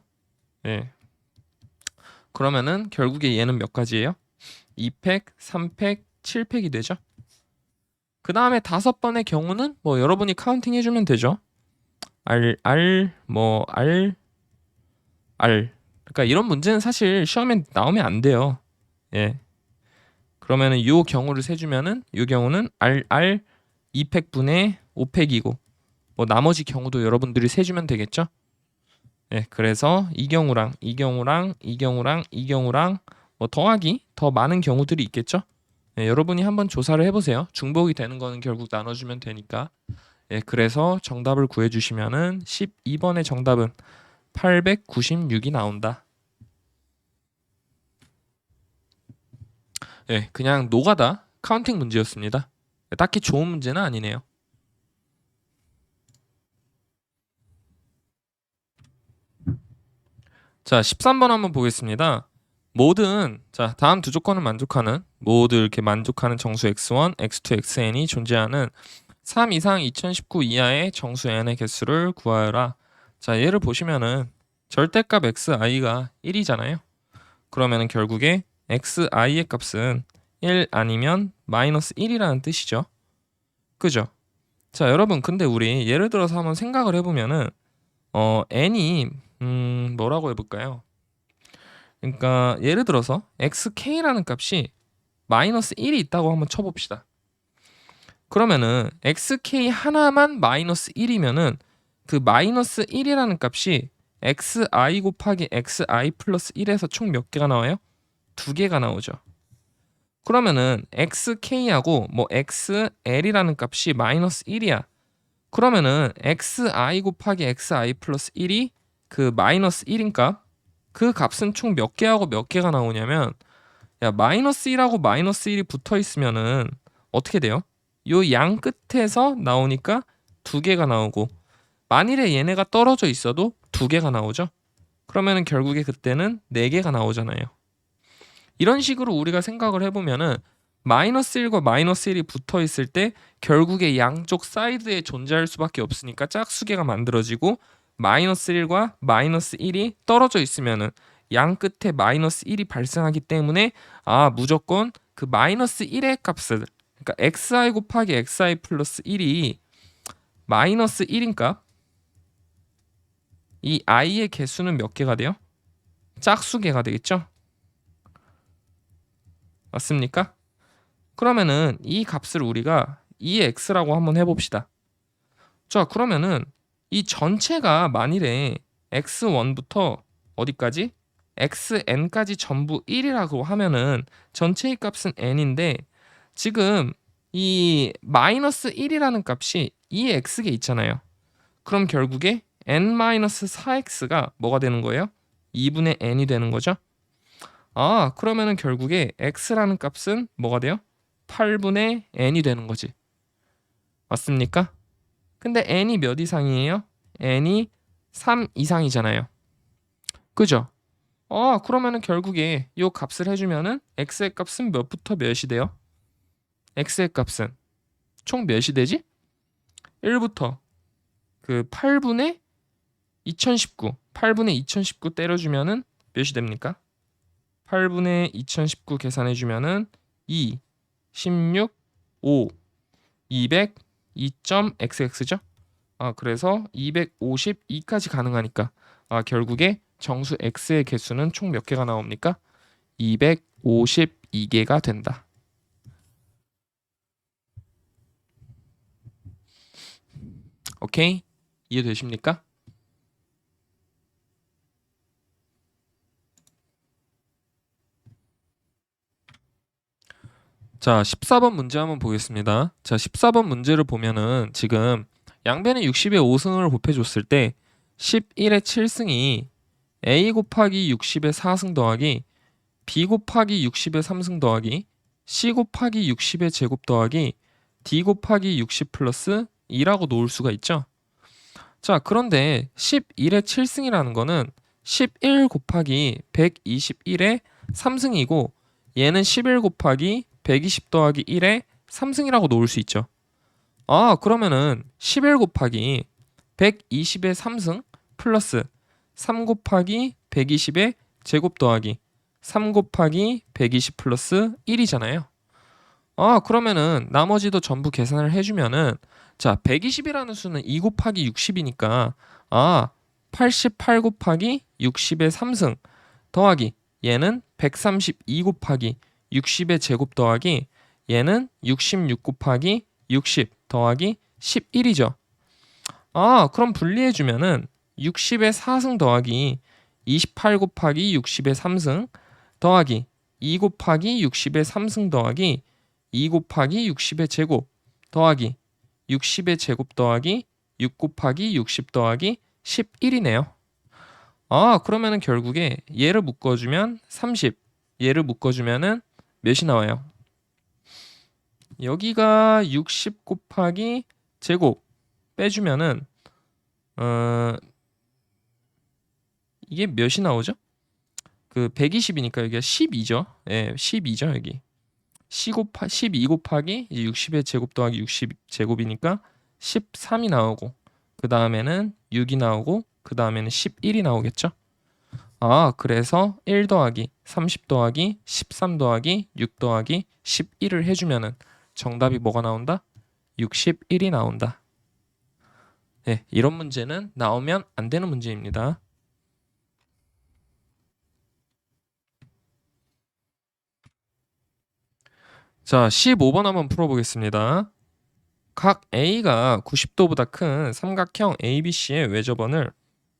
네. 그러면은 결국에 얘는 몇 가지예요? 2팩, 3팩, 7팩이 되죠. 그 다음에 5번의 경우는 뭐 여러분이 카운팅 해주면 되죠. R. 그러니까 이런 문제는 사실 시험에 나오면 안 돼요. 예. 그러면은 요 경우를 세주면은 요 경우는 R 2팩분의 5팩이고 뭐 나머지 경우도 여러분들이 세주면 되겠죠. 예. 그래서 이 경우랑 뭐 더하기 더 많은 경우들이 있겠죠. 예, 여러분이 한번 조사를 해보세요. 중복이 되는 거는 결국 나눠주면 되니까. 예, 그래서 정답을 구해주시면은 12번의 정답은 896이 나온다. 예, 그냥 노가다 카운팅 문제였습니다. 딱히 좋은 문제는 아니네요. 자, 13번 한번 보겠습니다. 자, 다음 두 조건을 만족하는 모두 이렇게 만족하는 정수 x1, x2, xn이 존재하는 3 이상 2019 이하의 정수 n의 개수를 구하여라. 자, 얘를 보시면은 절대값 xi가 1이잖아요. 그러면은 결국에 xi의 값은 1 아니면 마이너스 1이라는 뜻이죠. 그죠? 자, 여러분 근데 우리 예를 들어서 한번 생각을 해보면은 n이 뭐라고 해볼까요? 그러니까 예를 들어서 xk라는 값이 마이너스 1이 있다고 한번 쳐봅시다. 그러면은 xk 하나만 마이너스 1이면은 그 마이너스 1이라는 값이 xi 곱하기 xi 플러스 1에서 총 몇 개가 나와요? 2개가 나오죠. 그러면은 xk하고 뭐 xl이라는 값이 마이너스 1이야. 그러면은 xi 곱하기 xi 플러스 1이 그 마이너스 1인 값, 그 값은 총 몇 개하고 몇 개가 나오냐면 야, 마이너스 1하고 마이너스 1이 붙어 있으면은 어떻게 돼요? 요 양 끝에서 나오니까 2개가 나오고, 만일에 얘네가 떨어져 있어도 2개가 나오죠. 그러면은 결국에 그때는 4개가 나오잖아요. 이런 식으로 우리가 생각을 해보면은 마이너스 1과 마이너스 1이 붙어 있을 때 결국에 양쪽 사이드에 존재할 수밖에 없으니까 짝수계가 만들어지고, 마이너스 1과 마이너스 1이 떨어져 있으면은 양 끝에 마이너스 1이 발생하기 때문에 무조건 그 마이너스 1의 값을, 그러니까 xi 곱하기 xi 플러스 1이 마이너스 1인 값, 이 i의 개수는 몇 개가 돼요? 짝수계가 되겠죠? 맞습니까? 그러면은 이 값을 우리가 2x라고 한번 해봅시다. 자, 그러면은 이 전체가 만일에 x1부터 어디까지? xn까지 전부 1이라고 하면은 전체의 값은 n인데, 지금 이 마이너스 1이라는 값이 2x에 있잖아요. 그럼 결국에 n-4x가 뭐가 되는 거예요? 2분의 n이 되는 거죠. 그러면은 결국에 x라는 값은 뭐가 돼요? 8분의 n이 되는 거지. 맞습니까? 근데 n이 몇 이상이에요? n이 3 이상이잖아요. 그죠? 그러면은 결국에 이 값을 해주면은 x의 값은 몇부터 몇이 돼요? x의 값은 총 몇이 되지? 1부터 그 8분의 2019 때려주면은 몇이 됩니까? 8분의 2019 계산해주면은 2, 16, 5, 200, 2.xx죠? 그래서 252까지 가능하니까 결국에 정수 x의 개수는 총 몇 개가 나옵니까? 252개가 된다. 오케이? 이해되십니까? 자, 14번 문제 한번 보겠습니다. 자, 14번 문제를 보면은 지금 양변이 60의 5승을 곱해줬을 때 11의 7승이 a 곱하기 60의 4승 더하기 b 곱하기 60의 3승 더하기 c 곱하기 60의 제곱 더하기 d 곱하기 60 플러스 2라고 놓을 수가 있죠. 자, 그런데 11의 7승이라는 거는 11 곱하기 121의 3승이고 얘는 11 곱하기 120 더하기 1의 3승이라고 놓을 수 있죠. 그러면은 11 곱하기 120의 3승 플러스 3 곱하기 120의 제곱 더하기 3 곱하기 120 플러스 1이잖아요. 그러면은 나머지도 전부 계산을 해주면은 자, 120이라는 수는 2 곱하기 60이니까 88 곱하기 60의 3승 더하기 얘는 132 곱하기 60의 제곱 더하기 얘는 66 곱하기 60 더하기 11이죠. 그럼 분리해주면은 60의 4승 더하기 28 곱하기 60의 3승 더하기 2 곱하기 60의 3승 더하기 2 곱하기 60의 제곱 더하기 60의 제곱 더하기 6 곱하기 60 더하기 11이네요. 그러면은 결국에 얘를 묶어주면 30, 얘를 묶어주면은 몇이 나와요? 여기가 60 곱하기 제곱 빼주면은 이게 몇이 나오죠? 그 120이니까 여기가 12죠. 예, 12죠 여기. 12 곱하기 60의 제곱 더하기 60 제곱이니까 13이 나오고 그 다음에는 6이 나오고 그 다음에는 11이 나오겠죠. 그래서 1 더하기 30 더하기 13 더하기 6 더하기 11을 해주면은 정답이 뭐가 나온다? 61이 나온다. 네, 이런 문제는 나오면 안 되는 문제입니다. 자, 15번 한번 풀어보겠습니다. 각 A가 90도보다 큰 삼각형 ABC의 외접원을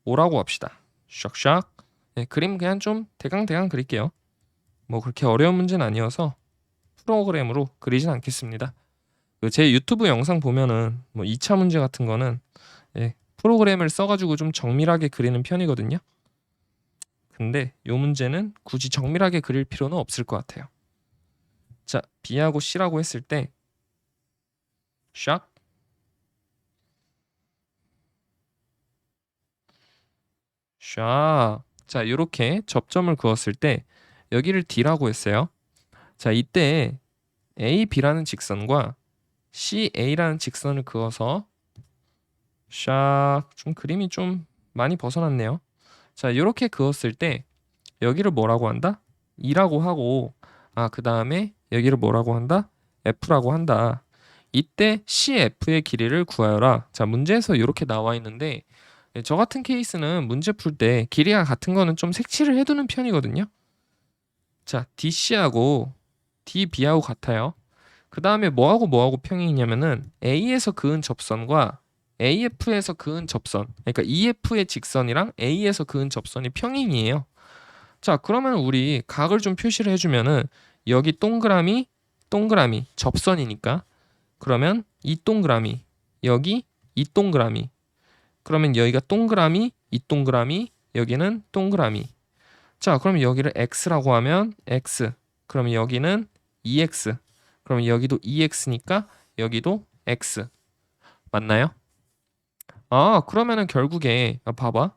O라고 합시다. 샥샥. 네, 그림 그냥 좀 대강대강 그릴게요. 뭐 그렇게 어려운 문제는 아니어서 프로그램으로 그리진 않겠습니다. 제 유튜브 영상 보면은 뭐 2차 문제 같은 거는 프로그램을 써가지고 좀 정밀하게 그리는 편이거든요. 근데 이 문제는 굳이 정밀하게 그릴 필요는 없을 것 같아요. 자, B하고 C라고 했을 때 샥. 샥. 자, 이렇게 접점을 그었을 때 여기를 D라고 했어요. 자, 이때 A, B라는 직선과 C, A라는 직선을 그어서 샥. 좀 그림이 좀 많이 벗어났네요. 자, 이렇게 그었을 때 여기를 뭐라고 한다? E라고 하고 그 다음에 여기를 뭐라고 한다? F라고 한다. 이때 CF의 길이를 구하여라. 자, 문제에서 이렇게 나와 있는데 저 같은 케이스는 문제 풀 때 길이가 같은 거는 좀 색칠을 해두는 편이거든요. 자, DC하고 DB하고 같아요. 그 다음에 뭐하고 평행이냐면은 A에서 그은 접선과 AF에서 그은 접선, 그러니까 EF의 직선이랑 A에서 그은 접선이 평행이에요. 자, 그러면 우리 각을 좀 표시를 해주면은 여기 동그라미 접선이니까 그러면 이 동그라미 여기 이 동그라미 그러면 여기가 동그라미 이 동그라미 여기는 동그라미. 자, 그러면 여기를 x라고 하면 x 그러면 여기는 2x 그러면 여기도 2x니까 여기도 x 맞나요? 그러면은 결국에 봐봐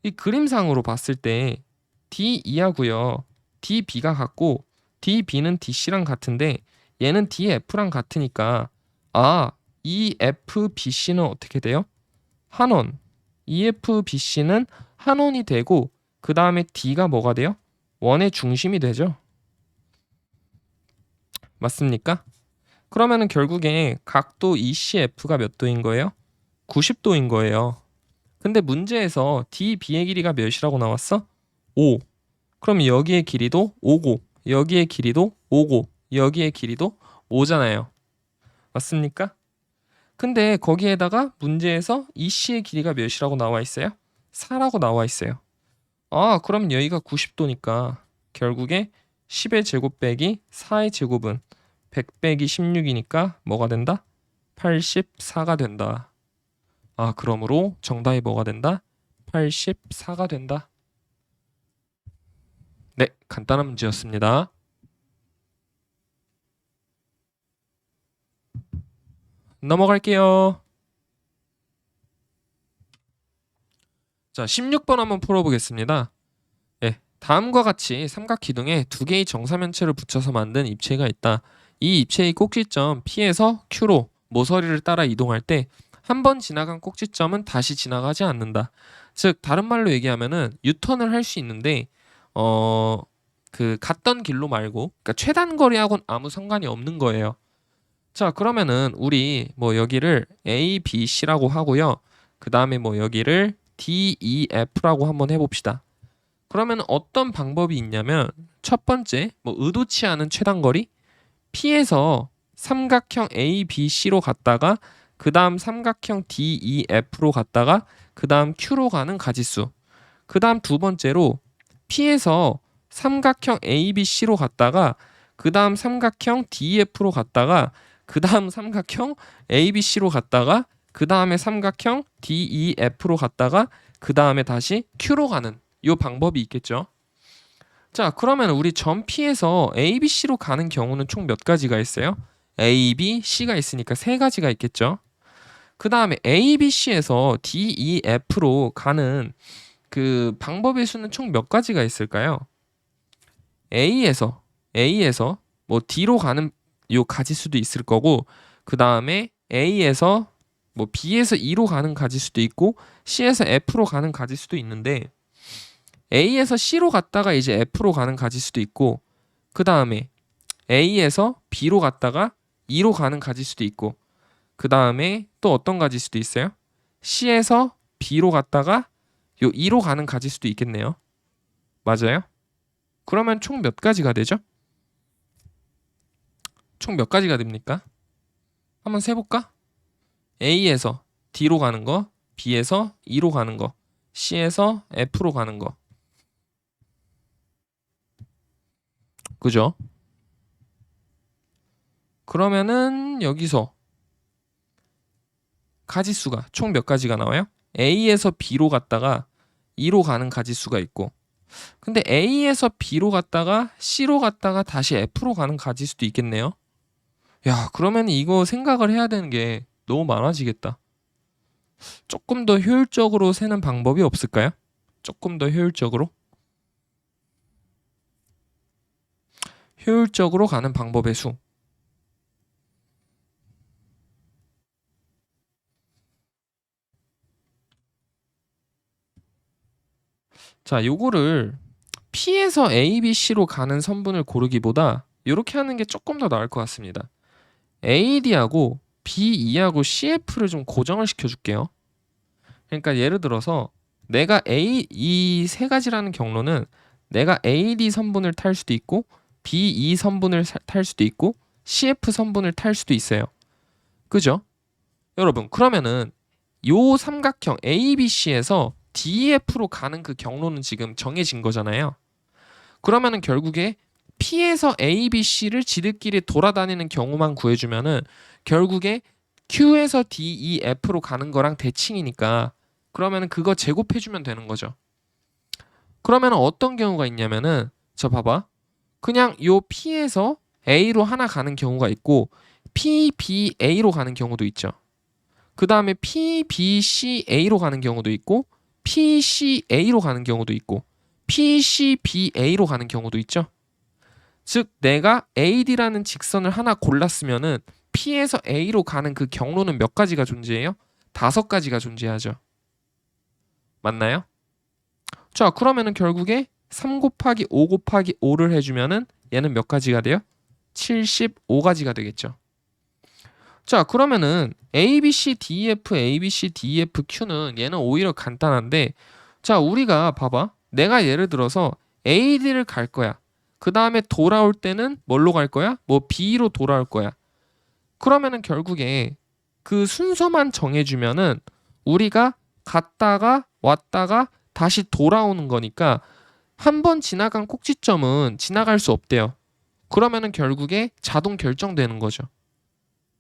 이 그림상으로 봤을 때 D2하고요 DB가 같고 DB는 DC랑 같은데 얘는 DF랑 같으니까 EFBC는 어떻게 돼요? 한원. EFBC는 한원이 되고 그 다음에 D가 뭐가 돼요? 원의 중심이 되죠. 맞습니까? 그러면은 결국에 각도 ECF가 몇 도인 거예요? 90도인 거예요. 근데 문제에서 DB의 길이가 몇이라고 나왔어? 5. 그럼 여기의 길이도 5고 여기의 길이도 5고 여기의 길이도 5잖아요. 맞습니까? 근데 거기에다가 문제에서 EC의 길이가 몇이라고 나와 있어요? 4라고 나와 있어요. 아, 그럼 여기가 90도니까 결국에 10의 제곱 빼기 4의 제곱은 100 빼기 16이니까 뭐가 된다? 84가 된다. 아, 그러므로 정답이 뭐가 된다? 84가 된다. 네, 간단한 문제였습니다. 넘어갈게요. 자, 16번 한번 풀어보겠습니다. 네, 다음과 같이 삼각기둥에 두 개의 정사면체를 붙여서 만든 입체가 있다. 이 입체의 꼭지점 P에서 Q로 모서리를 따라 이동할 때 한 번 지나간 꼭지점은 다시 지나가지 않는다. 즉 다른 말로 얘기하면은 유턴을 할 수 있는데 그 갔던 길로 말고 그러니까 최단 거리하고는 아무 상관이 없는 거예요. 자, 그러면은 우리 뭐 여기를 A, B, C라고 하고요. 그 다음에 뭐 여기를 D, E, F라고 한번 해봅시다. 그러면 어떤 방법이 있냐면 첫 번째 뭐 의도치 않은 최단거리 P에서 삼각형 ABC로 갔다가 그 다음 삼각형 DEF로 갔다가 그 다음 Q로 가는 가지수. 그 다음 두 번째로 P에서 삼각형 ABC로 갔다가 그 다음 삼각형 DEF로 갔다가 그 다음 삼각형 ABC로 갔다가 그 다음에 삼각형 DEF로 갔다가 그 다음에 다시 Q로 가는 이 방법이 있겠죠. 자, 그러면 우리 점 P에서 ABC로 가는 경우는 총 몇 가지가 있어요? A, B, C가 있으니까 세 가지가 있겠죠. 그 다음에 A, B, C에서 D, E, F로 가는 그 방법의 수는 총 몇 가지가 있을까요? A에서 뭐 D로 가는 요 가지수도 있을 거고 그 다음에 A에서 뭐 B에서 E로 가는 가지수도 있고 C에서 F로 가는 가지수도 있는데 A에서 C로 갔다가 이제 F로 가는 가지수도 있고 그 다음에 A에서 B로 갔다가 E로 가는 가지수도 있고 그 다음에 또 어떤 가지수도 있어요? C에서 B로 갔다가 요 E로 가는 가지수도 있겠네요. 맞아요? 그러면 총 몇 가지가 되죠? 총 몇 가지가 됩니까? 한번 세볼까? A에서 D로 가는 거, B에서 E로 가는 거, C에서 F로 가는 거. 그죠? 그러면은 여기서 가지수가 총 몇 가지가 나와요? A에서 B로 갔다가 E로 가는 가지수가 있고 근데 A에서 B로 갔다가 C로 갔다가 다시 F로 가는 가지수도 있겠네요. 야, 그러면 이거 생각을 해야 되는 게 너무 많아지겠다. 조금 더 효율적으로 세는 방법이 없을까요? 조금 더 효율적으로 가는 방법의 수. 자, 요거를 P에서 A, B, C로 가는 선분을 고르기보다 이렇게 하는 게 조금 더 나을 것 같습니다. AD하고 BE하고 CF를 좀 고정을 시켜줄게요. 그러니까 예를 들어서 내가 이 세 가지라는 경로는 내가 AD 선분을 탈 수도 있고 BE 선분을 탈 수도 있고 CF 선분을 탈 수도 있어요. 그죠? 여러분, 그러면은 요 삼각형 ABC에서 DEF로 가는 그 경로는 지금 정해진 거잖아요. 그러면은 결국에 P에서 ABC를 지들끼리 돌아다니는 경우만 구해주면은 결국에 Q에서 DEF로 가는 거랑 대칭이니까 그러면은 그거 제곱해주면 되는 거죠. 그러면은 어떤 경우가 있냐면은 저 봐봐. 그냥 요 P에서 A로 하나 가는 경우가 있고 PBA로 가는 경우도 있죠. 그 다음에 PBCA로 가는 경우도 있고 PCA로 가는 경우도 있고 PCBA로 가는 경우도 있죠. 즉 내가 AD라는 직선을 하나 골랐으면은 P에서 A로 가는 그 경로는 몇 가지가 존재해요? 5가지가 존재하죠. 맞나요? 자, 그러면은 결국에 3 곱하기 5 곱하기 5를 해주면은 얘는 몇 가지가 돼요? 75가지가 되겠죠. 자, 그러면은 A, B, C, D, E, F, A, B, C, D, E, F, Q는 얘는 오히려 간단한데, 자, 우리가 봐봐. 내가 예를 들어서 A, D를 갈 거야. 그 다음에 돌아올 때는 뭘로 갈 거야? 뭐 B로 돌아올 거야. 그러면은 결국에 그 순서만 정해주면은 우리가 갔다가 왔다가 다시 돌아오는 거니까 한 번 지나간 꼭지점은 지나갈 수 없대요. 그러면은 결국에 자동 결정되는 거죠.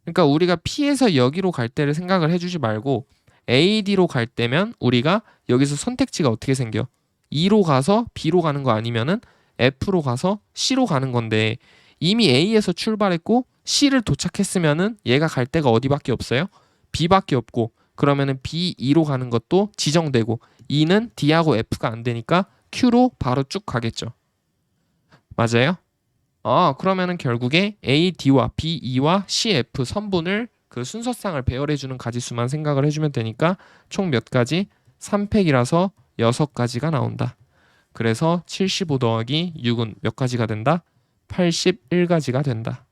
그러니까 우리가 P에서 여기로 갈 때를 생각을 해주지 말고 A, D로 갈 때면 우리가 여기서 선택지가 어떻게 생겨? E로 가서 B로 가는 거 아니면은 F로 가서 C로 가는 건데 이미 A에서 출발했고 C를 도착했으면은 얘가 갈 데가 어디밖에 없어요? B밖에 없고 그러면은 B, E로 가는 것도 지정되고 E는 D하고 F가 안 되니까 Q로 바로 쭉 가겠죠. 맞아요? 그러면은 결국에 A, D와 B, E와 C, F 선분을 그 순서상을 배열해주는 가지수만 생각을 해주면 되니까 총 몇 가지? 3팩이라서 6가지가 나온다. 그래서 75 더하기 6은 몇 가지가 된다? 81가지가 된다.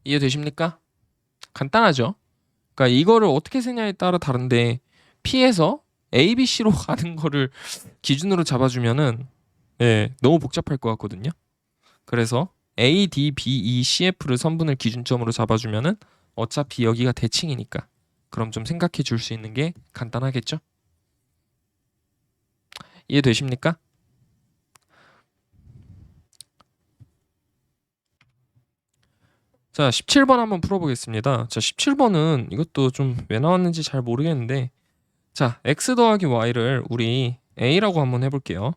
이해되십니까? 간단하죠? 그러니까 이거를 어떻게 쓰냐에 따라 다른데 P에서 A, B, C로 가는 거를 기준으로 잡아주면은 너무 복잡할 것 같거든요. 그래서 A, D, B, E, C, F를 선분을 기준점으로 잡아주면은 어차피 여기가 대칭이니까 그럼 좀 생각해 줄 수 있는 게 간단하겠죠? 이해되십니까? 자, 17번 한번 풀어보겠습니다. 자, 17번은 이것도 좀 왜 나왔는지 잘 모르겠는데 자, x 더하기 y를 우리 a라고 한번 해볼게요.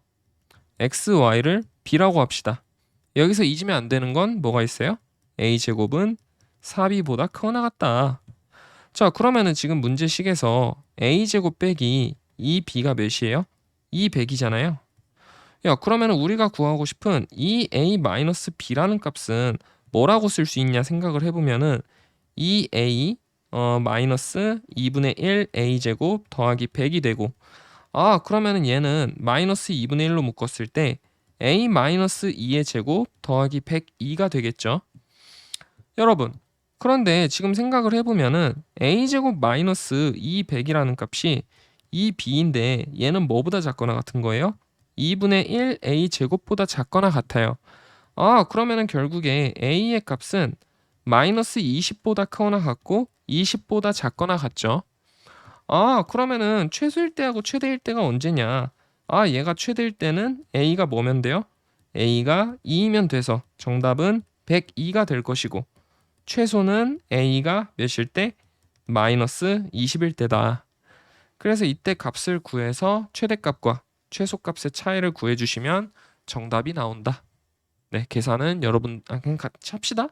x, y를 b라고 합시다. 여기서 잊으면 안 되는 건 뭐가 있어요? a제곱은 4b보다 크거나 같다. 자, 그러면은 지금 문제식에서 a제곱 빼기 2b가 몇이에요? 200이잖아요. 야, 그러면은 우리가 구하고 싶은 2a-b라는 값은 뭐라고 쓸 수 있냐 생각을 해보면은 2a 마이너스 2분의 1 a제곱 더하기 100이 되고 그러면은 얘는 마이너스 2분의 1로 묶었을 때 a 마이너스 2의 제곱 더하기 102가 되겠죠. 여러분, 그런데 지금 생각을 해보면은 a제곱 마이너스 200이라는 값이 2b인데 얘는 뭐보다 작거나 같은 거예요? 2분의 1 a제곱보다 작거나 같아요. 그러면은 결국에 a의 값은 마이너스 20보다 크거나 같고 20보다 작거나 같죠. 그러면은 최소일 때하고 최대일 때가 언제냐? 얘가 최대일 때는 a가 뭐면 돼요? a가 2이면 돼서 정답은 102가 될 것이고 최소는 a가 몇일 때? 마이너스 20일 때다. 그래서 이때 값을 구해서 최대값과 최소값의 차이를 구해주시면 정답이 나온다. 네, 계산은 여러분 그냥 같이 합시다.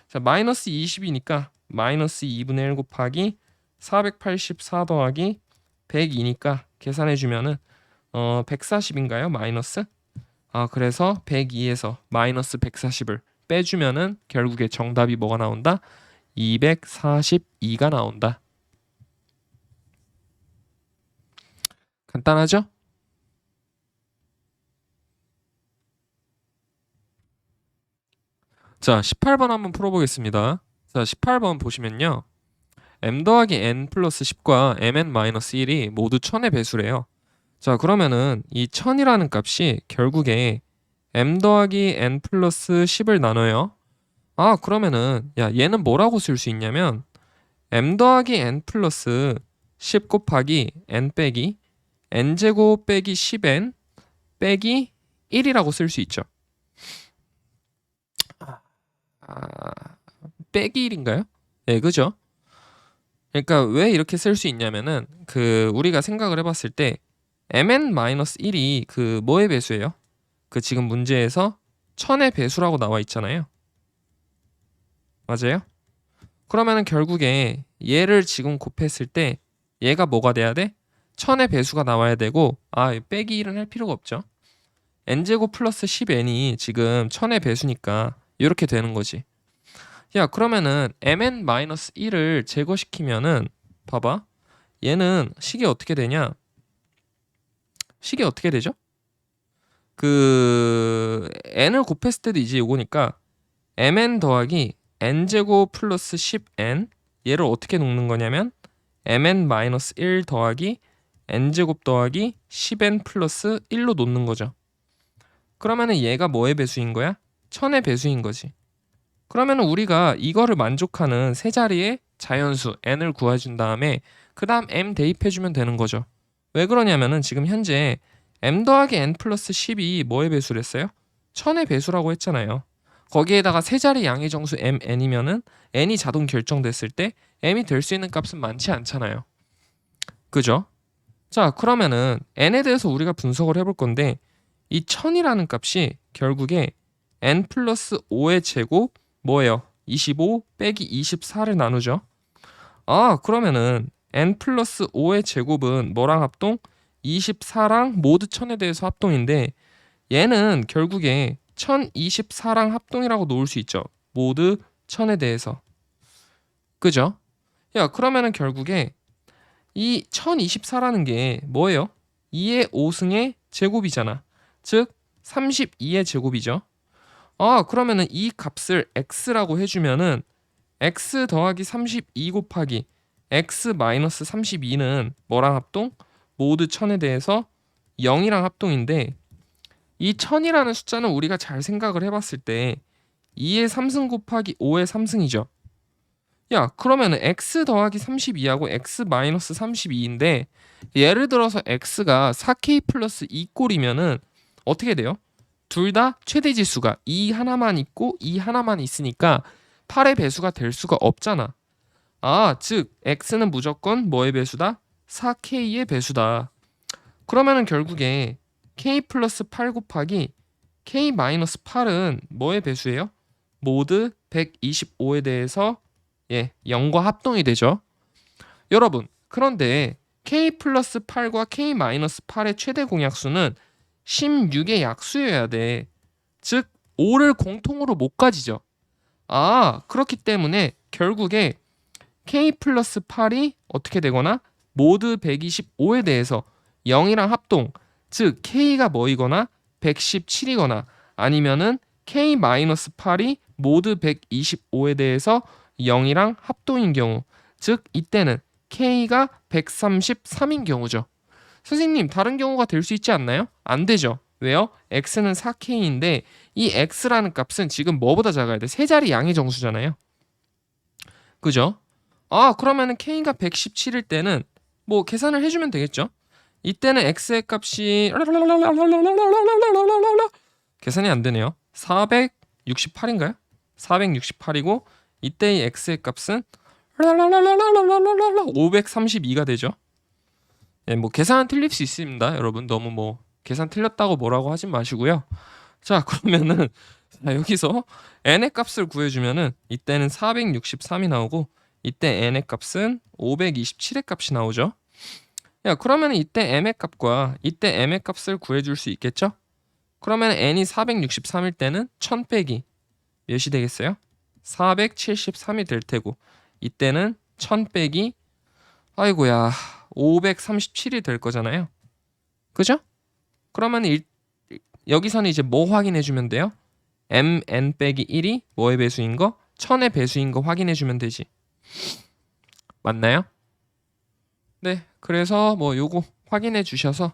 자, 마이너스 20이니까 마이너스 2분의 1 곱하기 484 더하기 102니까 계산해주면은 140인가요? 마이너스? 그래서 102에서 마이너스 140을 빼주면은 결국에 정답이 뭐가 나온다? 242가 나온다. 간단하죠? 자, 18번 한번 풀어보겠습니다. 자, 18번 보시면요. m 더하기 n 플러스 10과 mn-1이 모두 1000의 배수래요. 자, 그러면은 이 1000이라는 값이 결국에 m 더하기 n 플러스 10을 나눠요. 그러면은 얘는 뭐라고 쓸 수 있냐면 m 더하기 n 플러스 10 곱하기 n 빼기 n제곱 빼기 10n 빼기 1이라고 쓸 수 있죠. 빼기 1인가요? 네, 그죠? 그러니까 왜 이렇게 쓸 수 있냐면은 우리가 생각을 해봤을 때 mn-1이 뭐의 배수예요? 지금 문제에서 1000의 배수라고 나와 있잖아요. 맞아요? 그러면은 결국에 얘를 지금 곱했을 때 얘가 뭐가 돼야 돼? 1000의 배수가 나와야 되고 빼기 1은 할 필요가 없죠. n제곱 플러스 10n이 지금 1000의 배수니까 이렇게 되는 거지. 그러면은 mn-1을 제거시키면은 봐봐. 얘는 식이 어떻게 되냐? 식이 어떻게 되죠? 그 n을 곱했을 때도 이제 요거니까 mn 더하기 n제곱 플러스 10n 얘를 어떻게 놓는 거냐면 mn-1 더하기 n제곱 더하기 10n 플러스 1로 놓는 거죠. 그러면은 얘가 뭐의 배수인 거야? 1000의 배수인 거지. 그러면은 우리가 이거를 만족하는 세 자리의 자연수 n을 구해준 다음에 그 다음 m 대입해주면 되는 거죠. 왜 그러냐면은 지금 현재 m 더하기 n 플러스 10이 뭐의 배수랬어요? 1000의 배수라고 했잖아요. 거기에다가 세 자리 양의 정수 mn이면은 n이 자동 결정됐을 때 m이 될 수 있는 값은 많지 않잖아요. 그죠? 자, 그러면은 n에 대해서 우리가 분석을 해볼 건데 이 1000이라는 값이 결국에 n 플러스 5의 제곱 뭐예요? 25 빼기 24를 나누죠. 아, 그러면은 n 플러스 5의 제곱은 뭐랑 합동? 24랑 모드 1000에 대해서 합동인데 얘는 결국에 1024랑 합동이라고 놓을 수 있죠. 모드 1000에 대해서. 그죠? 야, 그러면은 결국에 이 1024라는 게 뭐예요? 2의 5승의 제곱이잖아. 즉 32의 제곱이죠. 아, 그러면은 이 값을 x라고 해주면은 x 더하기 32 곱하기 x 마이너스 32는 뭐랑 합동? 모드 1000에 대해서 0이랑 합동인데 이 1000이라는 숫자는 우리가 잘 생각을 해봤을 때 2의 3승 곱하기 5의 3승이죠. 야, 그러면은 x 더하기 32하고 x 마이너스 32인데 예를 들어서 x가 4k 플러스 2꼴이면은 어떻게 돼요? 둘 다 최대 지수가 2 하나만 있고 2 하나만 있으니까 8의 배수가 될 수가 없잖아. 아, 즉 x는 무조건 뭐의 배수다? 4k의 배수다. 그러면은 결국에 k 플러스 8 곱하기 k 마이너스 8은 뭐의 배수예요? 모드 125에 대해서 0과 합동이 되죠. 여러분, 그런데 k 플러스 8과 k 마이너스 8의 최대 공약수는 16의 약수여야 돼. 즉 5를 공통으로 못 가지죠. 아, 그렇기 때문에 결국에 k 플러스 8이 어떻게 되거나 모드 125에 대해서 0이랑 합동, 즉 k가 뭐이거나 117이거나 아니면은 k 마이너스 8이 모드 125에 대해서 0이랑 합동인 경우, 즉 이때는 k가 133인 경우죠. 선생님, 다른 경우가 될 수 있지 않나요? 안 되죠. 왜요? x는 4k인데 이 x라는 값은 지금 뭐보다 작아야 돼? 세 자리 양의 정수잖아요. 그죠? 아, 그러면은 k가 117일 때는 뭐 계산을 해주면 되겠죠. 이때는 x의 값이 계산이 안 되네요. 468인가요? 468이고 이때의 x의 값은 532가 되죠. 예, 뭐 계산은 틀릴 수 있습니다. 여러분 너무 뭐 계산 틀렸다고 뭐라고 하지 마시고요. 자, 그러면은 자, 여기서 n의 값을 구해주면은 이때는 463이 나오고 이때 n의 값은 527의 값이 나오죠. 야, 그러면 이때 m의 값과 이때 m의 값을 구해줄 수 있겠죠? 그러면 n이 463일 때는 1000 빼기 몇이 되겠어요? 473이 될 테고 이때는 1000 빼기 아이고야 537이 될 거잖아요. 그죠? 그러면 여기서는 이제 뭐 확인해 주면 돼요? mn 빼기 1이 뭐의 배수인 거? 1000의 배수인 거 확인해 주면 되지. 맞나요? 네, 그래서 뭐 요거 확인해 주셔서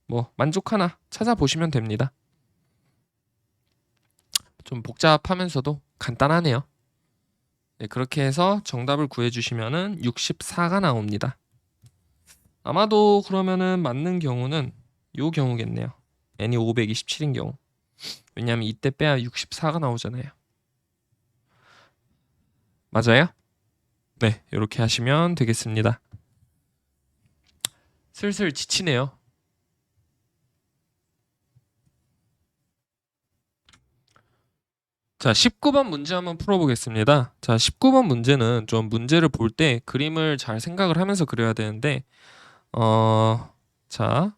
뭐 만족하나 찾아보시면 됩니다. 좀 복잡하면서도 간단하네요. 네, 그렇게 해서 정답을 구해주시면은 64가 나옵니다. 아마도 그러면은 맞는 경우는 요 경우겠네요. n이 527인 경우. 왜냐면 이때 빼야 64가 나오잖아요. 맞아요? 네, 이렇게 하시면 되겠습니다. 슬슬 지치네요. 자, 19번 문제 한번 풀어보겠습니다. 자, 19번 문제는 좀 문제를 볼 때 그림을 잘 생각을 하면서 그려야 되는데 자,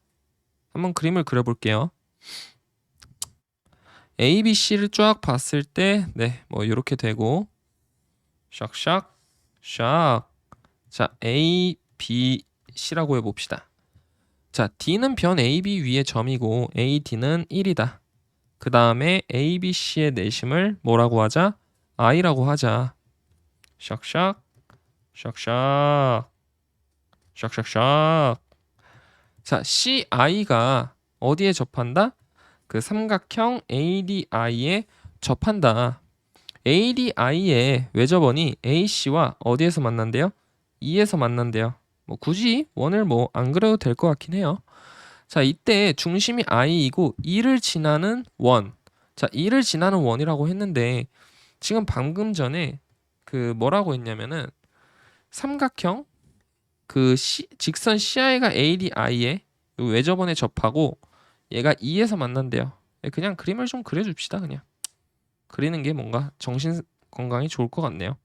한번 그림을 그려볼게요. A, B, C를 쫙 봤을 때 뭐 이렇게 되고 샥샥 샥. 자, A, B, C라고 해봅시다. 자, D는 변 AB 위에 점이고 AD는 1이다. 그 다음에 ABC의 내심을 뭐라고 하자? I라고 하자. 샥샥 샥샥 샥샥샥. 자, CI가 어디에 접한다? 그 삼각형 ADI에 접한다. ADI의 외접원이 AC와 어디에서 만난대요? E에서 만난대요. 뭐 굳이 원을 뭐 안 그려도 될 것 같긴 해요. 자, 이때 중심이 I이고 E를 지나는 원. 자, E를 지나는 원이라고 했는데 지금 방금 전에 그 뭐라고 했냐면은 삼각형 그 직선 CI가 ADI에 외접원에 접하고 얘가 E에서 만난대요. 그냥 그림을 좀 그려줍시다. 그냥 그리는 게 뭔가 정신 건강에 좋을 것 같네요.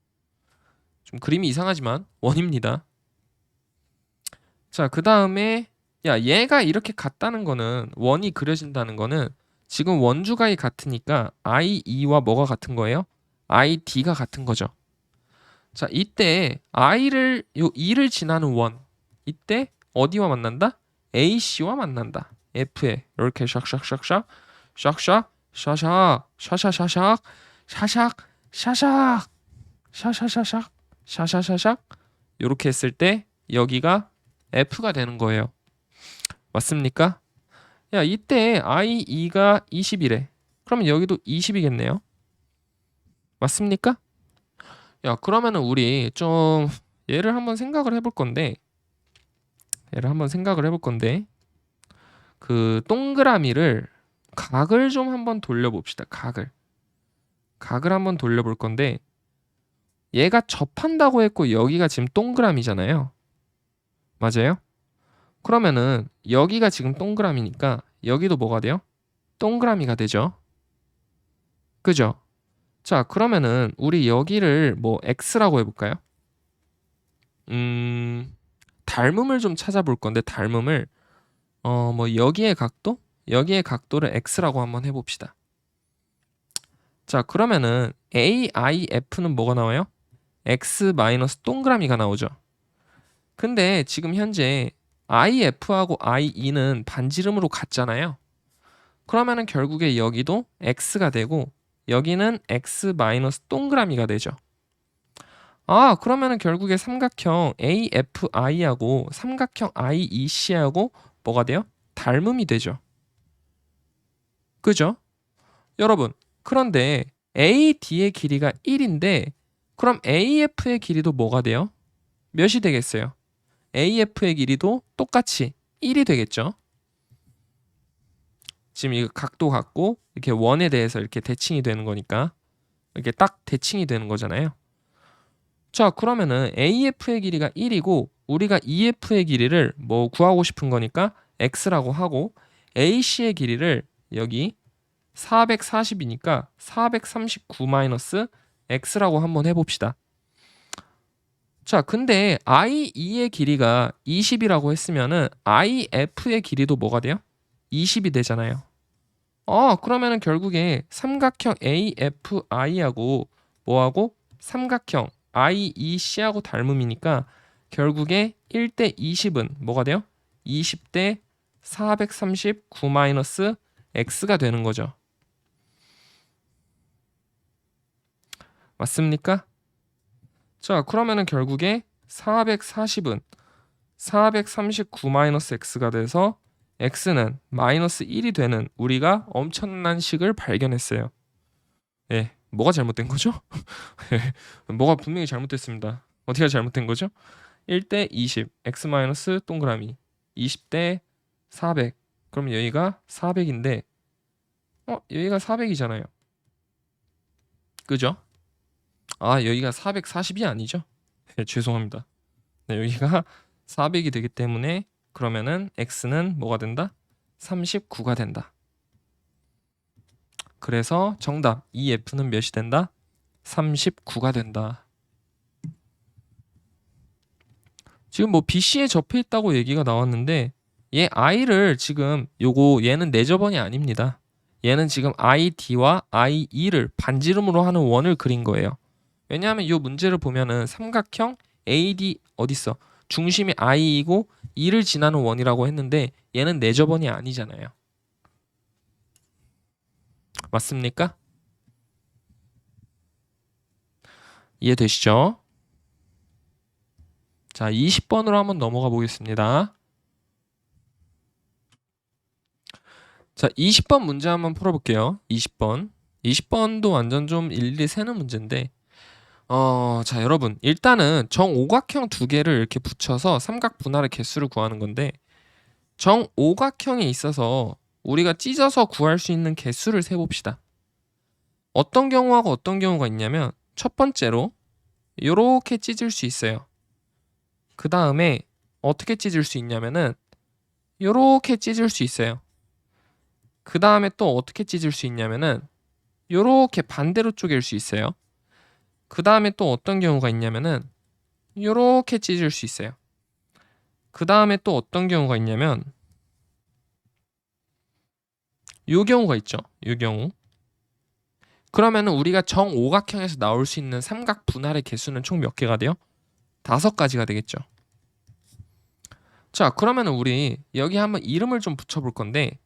좀 그림이 이상하지만 원입니다. 자, 그 다음에 야, 얘가 이렇게 같다는 거는 원이 그려진다는 거는 지금 원주각이 같으니까 IE와 뭐가 같은 거예요? ID가 같은 거죠. 자, 이때 E를 지나는 원, 이때 어디와 만난다? AC와 만난다. F에 이렇게 샥샥샥샥 샥샥 샤샥 샤샤샤샥 샤샥 샤샥 샤샤샤샥 샤샤샤샥 이렇게 했을 때 여기가 F가 되는 거예요. 맞습니까? 야, 이때 IE가 20이래. 그러면 여기도 20이겠네요. 맞습니까? 야, 그러면은 우리 좀 얘를 한번 생각을 해볼 건데 그 동그라미를 각을 좀 한번 돌려봅시다. 각을 한번 돌려볼 건데 얘가 접한다고 했고 여기가 지금 동그라미잖아요. 맞아요? 그러면은 여기가 지금 동그라미니까 여기도 뭐가 돼요? 동그라미가 되죠. 그죠? 자, 그러면은 우리 여기를 뭐 X라고 해볼까요? 닮음을 좀 찾아볼 건데 닮음을 뭐 여기의 각도를 X라고 한번 해봅시다. 자, 그러면은 AIF는 뭐가 나와요? X 마이너스 동그라미가 나오죠. 근데 지금 현재 IF하고 IE는 반지름으로 같잖아요. 그러면은 결국에 여기도 X가 되고 여기는 X 마이너스 동그라미가 되죠. 아, 그러면은 결국에 삼각형 AFI하고 삼각형 IEC하고 뭐가 돼요? 닮음이 되죠. 그죠? 여러분, 그런데 AD의 길이가 1인데 그럼 AF의 길이도 뭐가 돼요? 몇이 되겠어요? AF의 길이도 똑같이 1이 되겠죠. 지금 이거 각도 같고 이렇게 원에 대해서 이렇게 대칭이 되는 거니까 이렇게 딱 대칭이 되는 거잖아요. 자, 그러면은 AF의 길이가 1이고 우리가 EF의 길이를 뭐 구하고 싶은 거니까 X라고 하고 AC의 길이를 여기 440이니까 439 마이너스 X라고 한번 해봅시다. 자, 근데 IE의 길이가 20이라고 했으면은 IF의 길이도 뭐가 돼요? 20이 되잖아요. 그러면은 결국에 삼각형 AFI하고 뭐하고 삼각형 IEC하고 닮음이니까 결국에 1대 20은 뭐가 돼요? 20대 439 마이너스 X가 되는 거죠. 맞습니까? 자, 그러면은 결국에 440은 439 마이너스 X가 돼서 X는 마이너스 1이 되는 우리가 엄청난 식을 발견했어요. 예, 뭐가 잘못된 거죠? 뭐가 분명히 잘못됐습니다. 어디가 잘못된 거죠? 1대 20, X 마이너스 동그라미 20대 400. 그럼 여기가 400인데 여기가 400이잖아요. 그죠? 아, 여기가 440이 아니죠? 네, 죄송합니다. 네, 여기가 400이 되기 때문에 그러면은 X는 뭐가 된다? 39가 된다. 그래서 정답 EF는 몇이 된다? 39가 된다. 지금 뭐 BC에 접해 있다고 얘기가 나왔는데 얘 I를 지금 얘는 내접원이 아닙니다. 얘는 지금 ID와 IE를 반지름으로 하는 원을 그린 거예요. 왜냐하면 이 문제를 보면은 삼각형 AD 어딨어? 중심이 i이고 2를 지나는 원이라고 했는데 얘는 내저번이 아니잖아요. 맞습니까? 이해되시죠? 자, 20번으로 한번 넘어가 보겠습니다. 자, 20번 문제 한번 풀어볼게요. 20번. 20번도 완전 좀 일일이 세는 문제인데 자, 여러분 일단은 정오각형 두 개를 이렇게 붙여서 삼각 분할의 개수를 구하는 건데 정오각형에 있어서 우리가 찢어서 구할 수 있는 개수를 세봅시다. 어떤 경우하고 어떤 경우가 있냐면 첫 번째로 이렇게 찢을 수 있어요. 그 다음에 어떻게 찢을 수 있냐면은 이렇게 찢을 수 있어요. 그 다음에 또 어떻게 찢을 수 있냐면은 이렇게 반대로 쪼갤 수 있어요. 그 다음에 또 어떤 경우가 있냐면은 이렇게 찢을 수 있어요. 그 다음에 또 어떤 경우가 있냐면 이 경우가 있죠. 이 경우. 그러면은 우리가 정오각형에서 나올 수 있는 삼각 분할의 개수는 총 몇 개가 돼요? 5가지가 되겠죠. 자, 그러면은 우리 여기 한번 이름을 좀 붙여볼 건데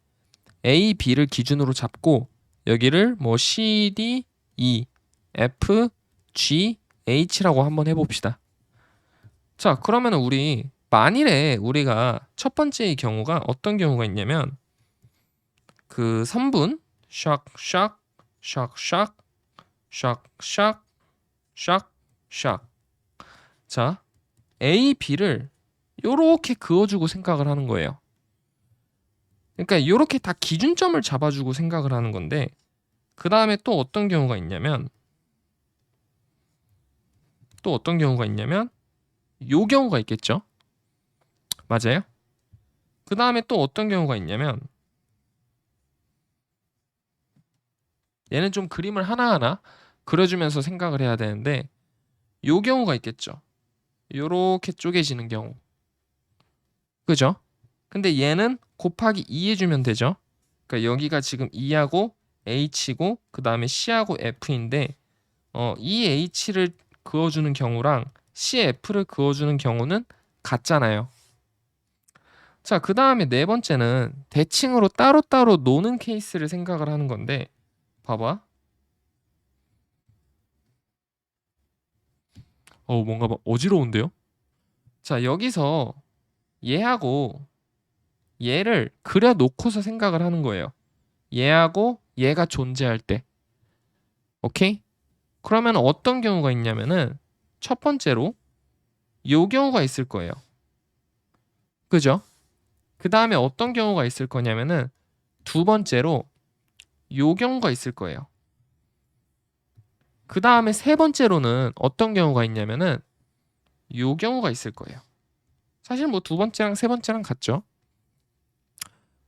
A, B를 기준으로 잡고 여기를 뭐 C, D, E, F, G, H라고 한번 해봅시다. 자, 그러면은 우리 만일에 우리가 첫 번째의 경우가 어떤 경우가 있냐면 그 선분 샥, 샥, 샥, 샥, 샥, 샥, 샥, 샥. 자, A, B를 요렇게 그어주고 생각을 하는 거예요. 그러니까 요렇게 다 기준점을 잡아주고 생각을 하는 건데 그 다음에 또 어떤 경우가 있냐면 요 경우가 있겠죠. 맞아요? 그 다음에 또 어떤 경우가 있냐면 얘는 좀 그림을 하나하나 그려주면서 생각을 해야 되는데 요 경우가 있겠죠. 요렇게 쪼개지는 경우. 그죠? 근데 얘는 곱하기 2 해주면 되죠. 그러니까 여기가 지금 E하고 H고 그 다음에 C하고 F인데 이 H를 그어주는 경우랑 CF를 그어주는 경우는 같잖아요. 자, 그 다음에 네 번째는 대칭으로 따로따로 노는 케이스를 생각을 하는 건데 봐봐. 뭔가 막 어지러운데요? 자, 여기서 얘하고 얘를 그려놓고서 생각을 하는 거예요. 얘하고 얘가 존재할 때. 오케이? 그러면 어떤 경우가 있냐면은 첫 번째로 요 경우가 있을 거예요. 그죠? 그 다음에 어떤 경우가 있을 거냐면은 두 번째로 요 경우가 있을 거예요. 그 다음에 세 번째로는 어떤 경우가 있냐면은 요 경우가 있을 거예요. 사실 뭐 두 번째랑 세 번째랑 같죠.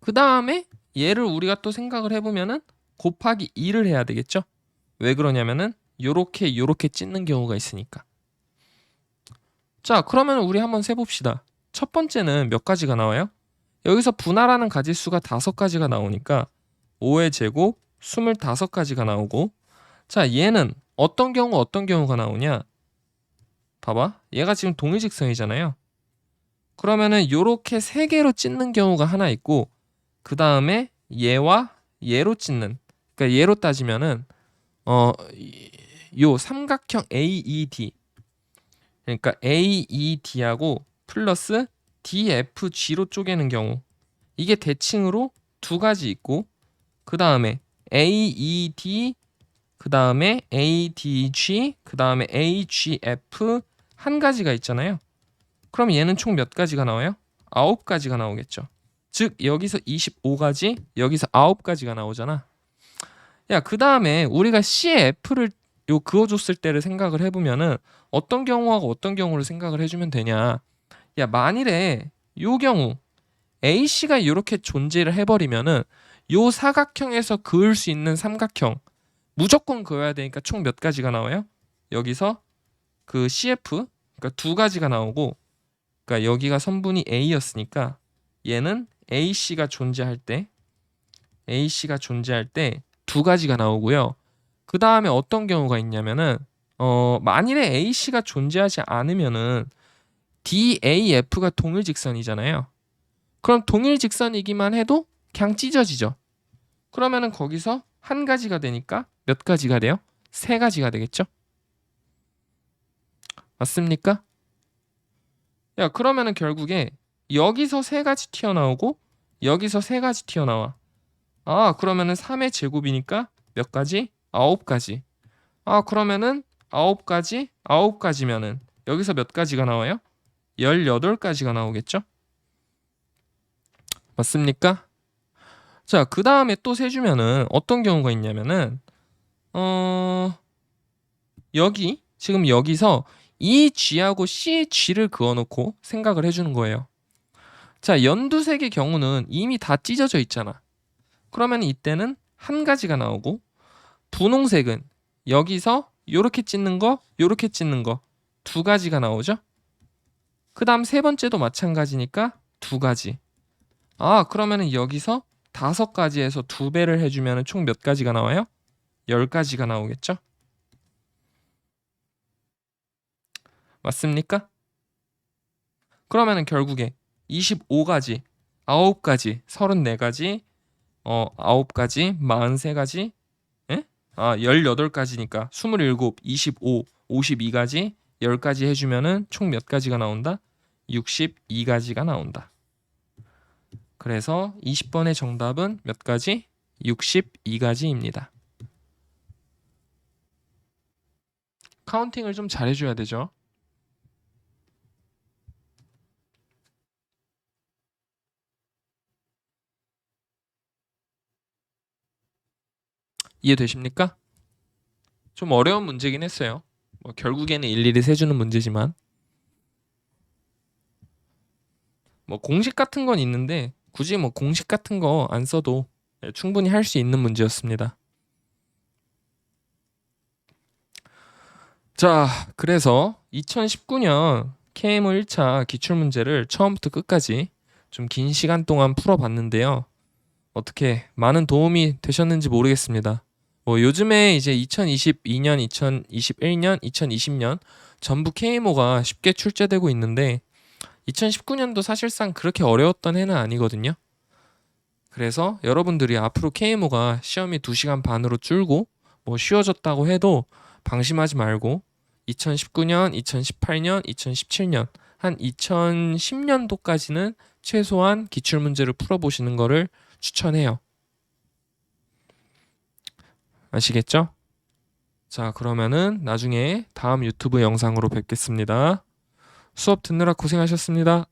그 다음에 얘를 우리가 또 생각을 해보면은 곱하기 2를 해야 되겠죠. 왜 그러냐면은 요렇게 찢는 경우가 있으니까. 자, 그러면 우리 한번 세봅시다. 첫 번째는 몇 가지가 나와요? 여기서 분할하는 가지수가 5가지가 나오니까 5의 제곱 25가지가 나오고 자, 얘는 어떤 경우가 나오냐? 봐봐. 얘가 지금 동일직선이잖아요. 그러면은 요렇게 3개로 찢는 경우가 하나 있고 그 다음에 얘와 얘로 찢는 그러니까 얘로 따지면은 요 삼각형 AED 그러니까 AED하고 플러스 DFG로 쪼개는 경우 이게 대칭으로 2가지 있고 그 다음에 AED 그 다음에 ADG 그 다음에 AGF 한 가지가 있잖아요. 그럼 얘는 총 몇 가지가 나와요? 9가지가 나오겠죠. 즉 여기서 25가지 여기서 9가지가 나오잖아. 야, 그 다음에 우리가 CF를 요 그어줬을 때를 생각을 해보면은 어떤 경우하고 어떤 경우를 생각을 해주면 되냐. 야, 만일에 요 경우 AC가 이렇게 존재를 해버리면은 요 사각형에서 그을 수 있는 삼각형 무조건 그어야 되니까 총 몇 가지가 나와요? 여기서 그 CF 그러니까 2가지가 나오고 그러니까 여기가 선분이 A였으니까 얘는 AC가 존재할 때 2가지가 나오고요. 그 다음에 어떤 경우가 있냐면은 만일에 A씨가 존재하지 않으면은 DAF가 동일직선이잖아요. 그럼 동일직선이기만 해도 그냥 찢어지죠. 그러면은 거기서 한 가지가 되니까 몇 가지가 돼요? 세 가지가 되겠죠? 맞습니까? 야, 그러면은 결국에 여기서 세 가지 튀어나오고 여기서 세 가지 튀어나와. 아, 그러면은 3의 제곱이니까 몇 가지? 9가지. 아, 그러면은 9가지? 9가지면은 여기서 몇 가지가 나와요? 18가지가 나오겠죠? 맞습니까? 자, 그 다음에 또 세주면은 어떤 경우가 있냐면은 여기 지금 여기서 이 G하고 C, G를 그어놓고 생각을 해주는 거예요. 자, 연두색의 경우는 이미 다 찢어져 있잖아. 그러면 이때는 한 가지가 나오고, 분홍색은 여기서 요렇게 찢는 거, 요렇게 찢는 거 두 가지가 나오죠. 그 다음 세 번째도 마찬가지니까 두 가지. 아, 그러면은 여기서 5가지에서 2배를 해주면 총 몇 가지가 나와요? 10가지가 나오겠죠? 맞습니까? 그러면은 결국에 25가지, 9가지, 34가지, 9가지, 43가지, 예? 아, 18가지니까 27, 25, 52가지, 10가지 해주면은 총 몇 가지가 나온다? 62가지가 나온다. 그래서 20번의 정답은 몇 가지? 62가지입니다. 카운팅을 좀 잘해줘야 되죠. 이해되십니까? 좀 어려운 문제긴 했어요. 뭐 결국에는 일일이 세주는 문제지만 뭐 공식 같은 건 있는데 굳이 뭐 공식 같은 거 안 써도 충분히 할 수 있는 문제였습니다. 자, 그래서 2019년 KMO 1차 기출문제를 처음부터 끝까지 좀 긴 시간 동안 풀어봤는데요. 어떻게 많은 도움이 되셨는지 모르겠습니다. 뭐 요즘에 이제 2022년, 2021년, 2020년 전부 KMO가 쉽게 출제되고 있는데 2019년도 사실상 그렇게 어려웠던 해는 아니거든요. 그래서 여러분들이 앞으로 KMO가 시험이 2시간 반으로 줄고 뭐 쉬워졌다고 해도 방심하지 말고 2019년, 2018년, 2017년 한 2010년도까지는 최소한 기출문제를 풀어보시는 거를 추천해요. 아시겠죠? 자, 그러면은 나중에 다음 유튜브 영상으로 뵙겠습니다. 수업 듣느라 고생하셨습니다.